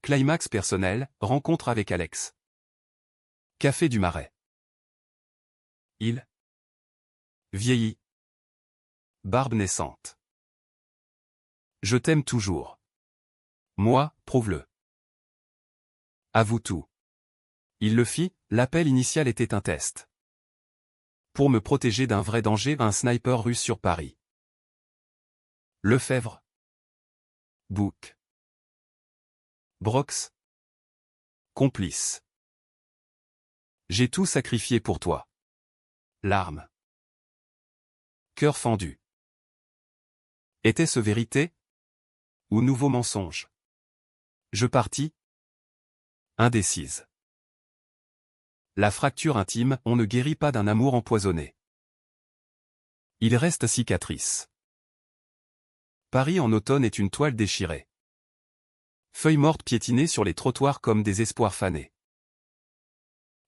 Climax personnel, rencontre avec Alex. Café du Marais. Il. Vieilli. Barbe naissante. Je t'aime toujours. Moi, prouve-le. Avoue tout. Il le fit, l'appel initial était un test. Pour me protéger d'un vrai danger, un sniper russe sur Paris. Lefebvre. Bouc. Brox. Complice. J'ai tout sacrifié pour toi. Larmes. Cœur fendu. Était-ce vérité? Ou nouveau mensonge? Je partis. Indécise. La fracture intime, on ne guérit pas d'un amour empoisonné. Il reste cicatrice. Paris en automne est une toile déchirée. Feuilles mortes piétinées sur les trottoirs comme des espoirs fanés.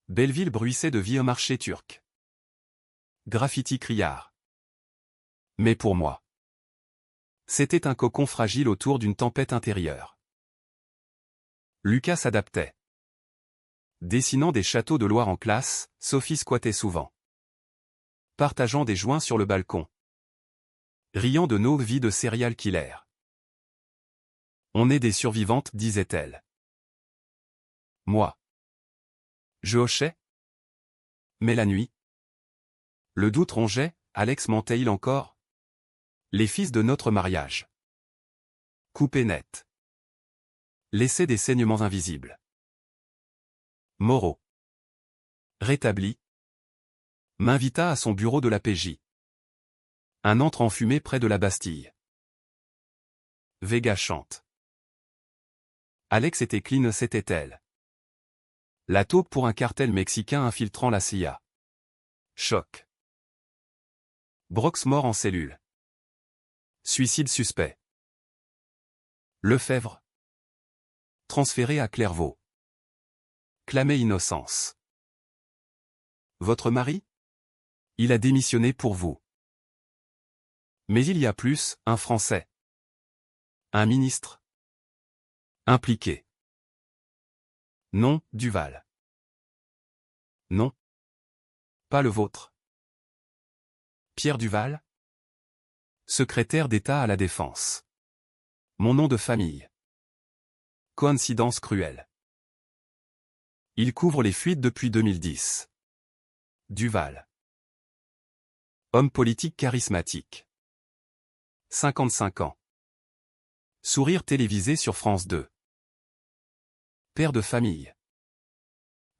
Belleville bruissait de vie au marché turc. Graffiti criard. Mais pour moi, c'était un cocon fragile autour d'une tempête intérieure. Lucas s'adaptait. Dessinant des châteaux de Loire en classe, Sophie squattait souvent. Partageant des joints sur le balcon. Riant de nos vies de serial killer. On est des survivantes, disait-elle. Moi. Je hochais. Mais la nuit. Le doute rongeait, Alex mentait-il encore? Les fils de notre mariage. Coupé net. Laissait des saignements invisibles. Moreau. Rétabli. M'invita à son bureau de la PJ. Un antre enfumé près de la Bastille. Vega chante. Alex était clean, c'était-elle. La taupe pour un cartel mexicain infiltrant la CIA. Choc. Brox mort en cellule. Suicide suspect. Lefebvre. Transféré à Clairvaux. Clamé innocence. Votre mari? Il a démissionné pour vous. Mais il y a plus, un Français. Un ministre. Impliqué. Non, Duval. Non. Pas le vôtre. Pierre Duval? Secrétaire d'État à la Défense. Mon nom de famille. Coïncidence cruelle. Il couvre les fuites depuis 2010. Duval. Homme politique charismatique. 55 ans. Sourire télévisé sur France 2. Père de famille.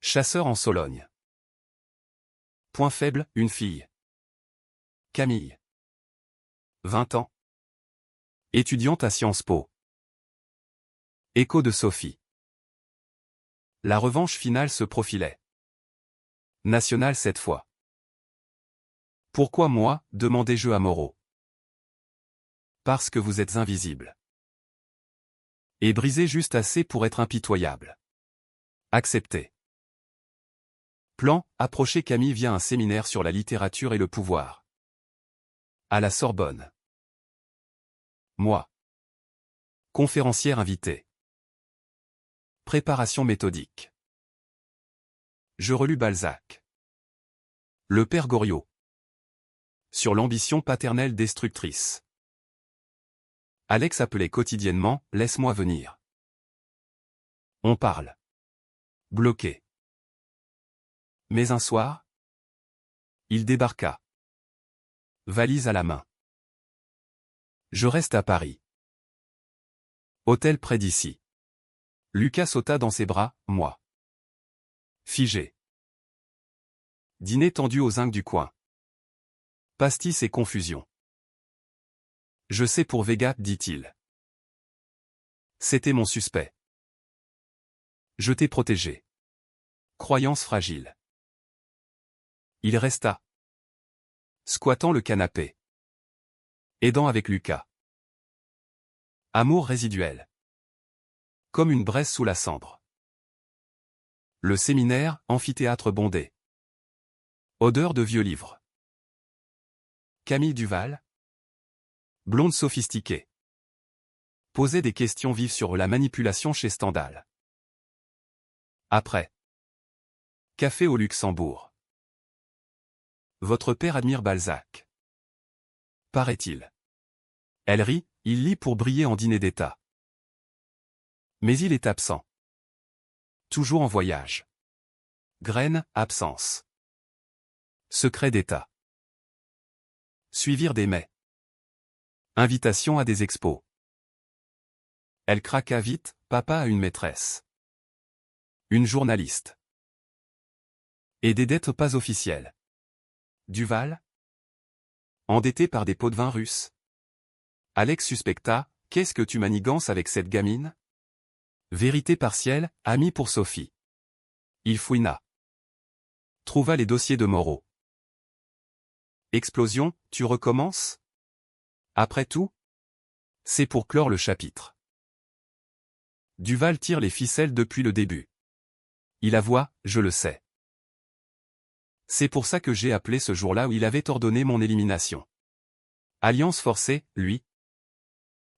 Chasseur en Sologne. Point faible, une fille. Camille. 20 ans. Étudiante à Sciences Po. Écho de Sophie. La revanche finale se profilait. Nationale cette fois. Pourquoi moi, demandai-je à Moreau. Parce que vous êtes invisible. Et brisé juste assez pour être impitoyable. Accepté. Plan, approcher Camille via un séminaire sur la littérature et le pouvoir. À la Sorbonne. Moi. Conférencière invitée. Préparation méthodique. Je relus Balzac. Le père Goriot. Sur l'ambition paternelle destructrice. Alex appelait quotidiennement, laisse-moi venir. On parle. Bloqué. Mais un soir, il débarqua. Valise à la main. Je reste à Paris. Hôtel près d'ici. Lucas sauta dans ses bras, moi. Figé. Dîner tendu aux zincs du coin. Pastis et confusion. Je sais pour Vega, dit-il. C'était mon suspect. Je t'ai protégé. Croyance fragile. Il resta. Squattant le canapé. Aidant avec Lucas. Amour résiduel. Comme une braise sous la cendre. Le séminaire, amphithéâtre bondé. Odeur de vieux livres. Camille Duval. Blonde sophistiquée. Posait des questions vives sur la manipulation chez Stendhal. Après. Café au Luxembourg. Votre père admire Balzac. Paraît-il. Elle rit, il lit pour briller en dîner d'État. Mais il est absent. Toujours en voyage. Graine, absence. Secret d'État. Suivirent des mets. Invitation à des expos. Elle craqua vite, papa a une maîtresse. Une journaliste. Et des dettes pas officielles. Duval? Endetté par des pots de vin russes. Alex suspecta, qu'est-ce que tu manigances avec cette gamine? Vérité partielle, ami pour Sophie. Il fouina. Trouva les dossiers de Moreau. Explosion, tu recommences? Après tout? C'est pour clore le chapitre. Duval tire les ficelles depuis le début. Il avoua, je le sais. C'est pour ça que j'ai appelé ce jour-là où il avait ordonné mon élimination. Alliance forcée, lui.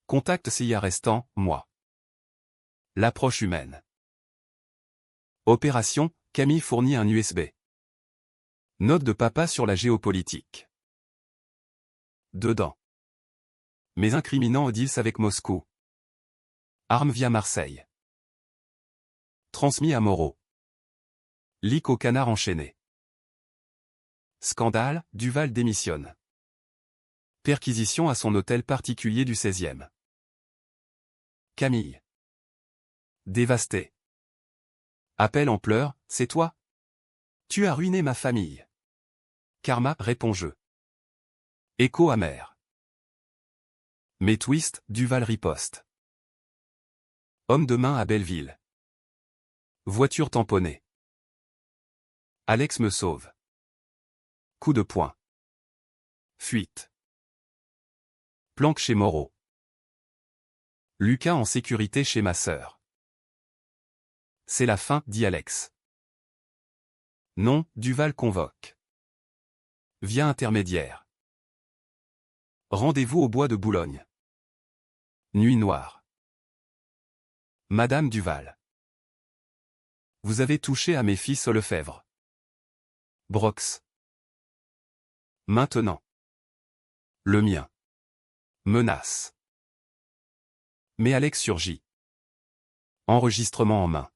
Contact CIA restant, moi. L'approche humaine. Opération, Camille fournit un USB. Note de papa sur la géopolitique. Dedans. Mais incriminant deals avec Moscou. Armes via Marseille. Transmis à Moreau. Leak au canard enchaîné. Scandale, Duval démissionne. Perquisition à son hôtel particulier du 16e. Camille. Dévastée. Appel en pleurs, c'est toi? Tu as ruiné ma famille. Karma, réponds-je. Écho amer. Mais twist, Duval riposte. Homme de main à Belleville. Voiture tamponnée. Alex me sauve. Coup de poing. Fuite. Planque chez Moreau. Lucas en sécurité chez ma sœur. C'est la fin, dit Alex. Non, Duval convoque. Via intermédiaire. Rendez-vous au bois de Boulogne. Nuit noire. Madame Duval. Vous avez touché à mes fils Lefebvre. Brox. Maintenant. Le mien. Menace. Mais Alex surgit. Enregistrement en main.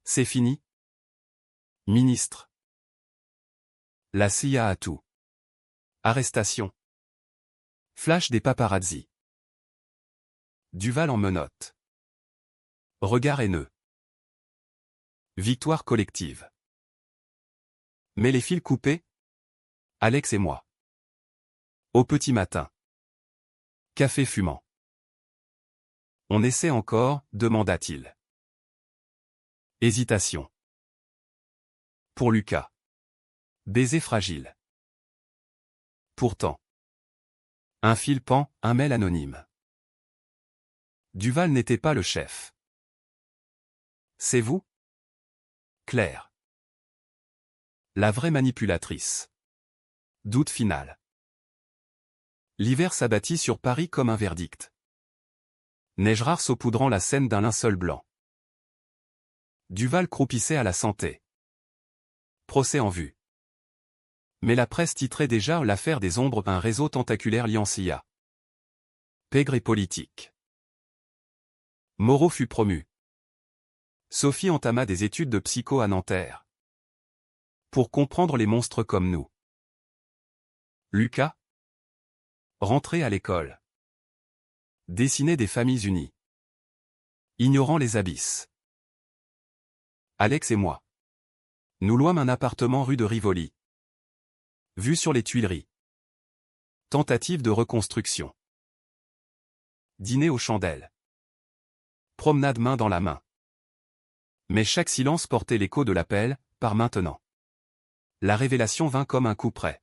C'est fini? Ministre. La CIA a tout. Arrestation. Flash des paparazzi. Duval en menottes. Regard haineux. Victoire collective. Mais les fils coupés? Alex et moi. Au petit matin. Café fumant. On essaie encore, demanda-t-il. Hésitation. Pour Lucas. Baiser fragile. Pourtant. Un fil pend, un mail anonyme. Duval n'était pas le chef. C'est vous? Claire. La vraie manipulatrice. Doute final. L'hiver s'abattit sur Paris comme un verdict. Neige rare saupoudrant la Seine d'un linceul blanc. Duval croupissait à la santé. Procès en vue. Mais la presse titrait déjà l'affaire des ombres, un réseau tentaculaire liant CIA. Pègre et politique. Moreau fut promu. Sophie entama des études de psycho à Nanterre. Pour comprendre les monstres comme nous. Lucas. Rentré à l'école. Dessinait des familles unies. Ignorant les abysses. Alex et moi. Nous louâmes un appartement rue de Rivoli. Vue sur les Tuileries. Tentative de reconstruction. Dîner aux chandelles. Promenade main dans la main. Mais chaque silence portait l'écho de l'appel, par maintenant. La révélation vint comme un coup près.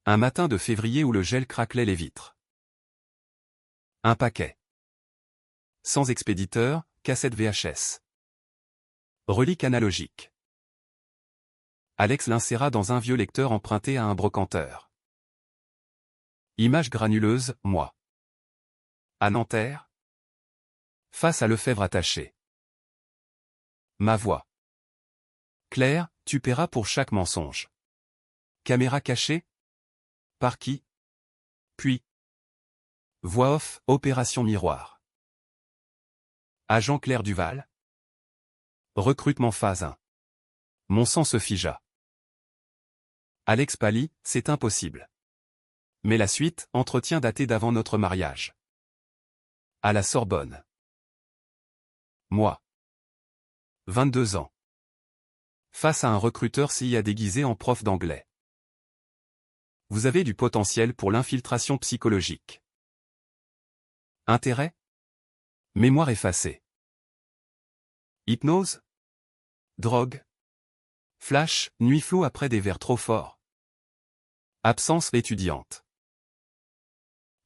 Un matin de février où le gel craquelait les vitres. Un paquet. Sans expéditeur, cassette VHS. Relique analogique. Alex l'inséra dans un vieux lecteur emprunté à un brocanteur. Image granuleuse, moi. À Nanterre. Face à Lefebvre attaché. Ma voix. Claire, tu paieras pour chaque mensonge. Caméra cachée? Par qui? Puis. Voix off, opération miroir. Agent Claire Duval. Recrutement phase 1. Mon sang se figea. Alex pâlit, c'est impossible. Mais la suite, entretien daté d'avant notre mariage. À la Sorbonne. Moi. 22 ans. Face à un recruteur CIA déguisé en prof d'anglais. Vous avez du potentiel pour l'infiltration psychologique. Intérêt? Mémoire effacée. Hypnose? Drogue? Flash, nuit floue après des verres trop forts. Absence étudiante.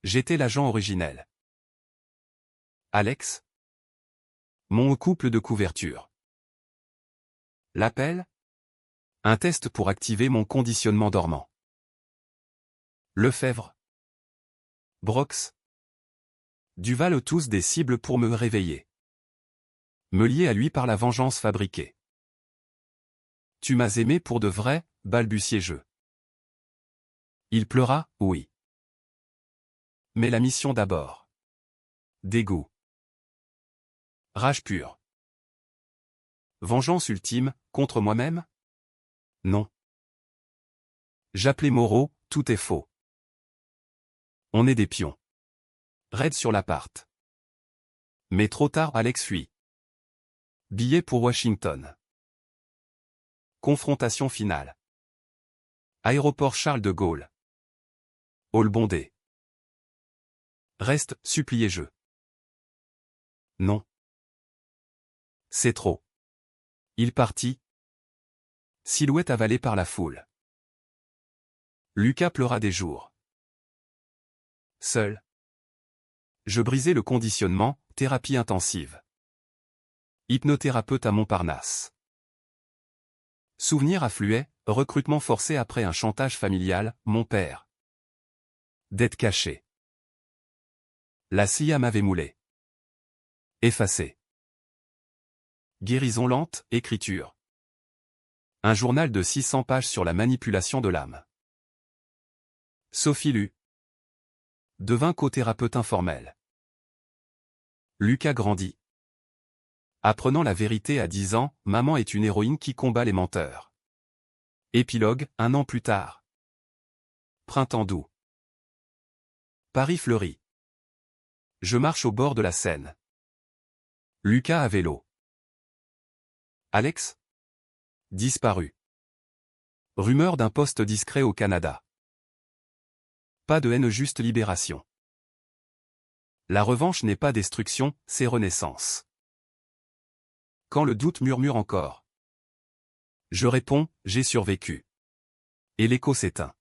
J'étais l'agent originel. Alex? Mon couple de couverture. L'appel? Un test pour activer mon conditionnement dormant. Lefebvre? Brox? Duval, tous des cibles pour me réveiller. Me lier à lui par la vengeance fabriquée. Tu m'as aimé pour de vrai, balbutiai-je. Il pleura, oui. Mais la mission d'abord. Dégoût. Rage pure. Vengeance ultime, contre moi-même? Non. J'appelais Moreau, tout est faux. On est des pions. Raid sur l'appart. Mais trop tard, Alex fuit. Billet pour Washington. Confrontation finale. Aéroport Charles de Gaulle. Hall bondé. Reste, suppliai-je. Non. C'est trop. Il partit. Silhouette avalée par la foule. Lucas pleura des jours. Seul. Je brisais le conditionnement, thérapie intensive. Hypnothérapeute à Montparnasse. Souvenirs affluaient, recrutement forcé après un chantage familial, mon père. Dette cachée. La CIA m'avait moulé. Effacé. Guérison lente, écriture. Un journal de 600 pages sur la manipulation de l'âme. Sophie Lu. Devint co-thérapeute informel. Lucas grandit. Apprenant la vérité à 10 ans, maman est une héroïne qui combat les menteurs. Épilogue, 1 an plus tard. Printemps doux. Paris fleurit. Je marche au bord de la Seine. Lucas à vélo. Alex? Disparu. Rumeur d'un poste discret au Canada. Pas de haine, juste libération. La revanche n'est pas destruction, c'est renaissance. Quand le doute murmure encore. Je réponds, j'ai survécu. Et l'écho s'éteint.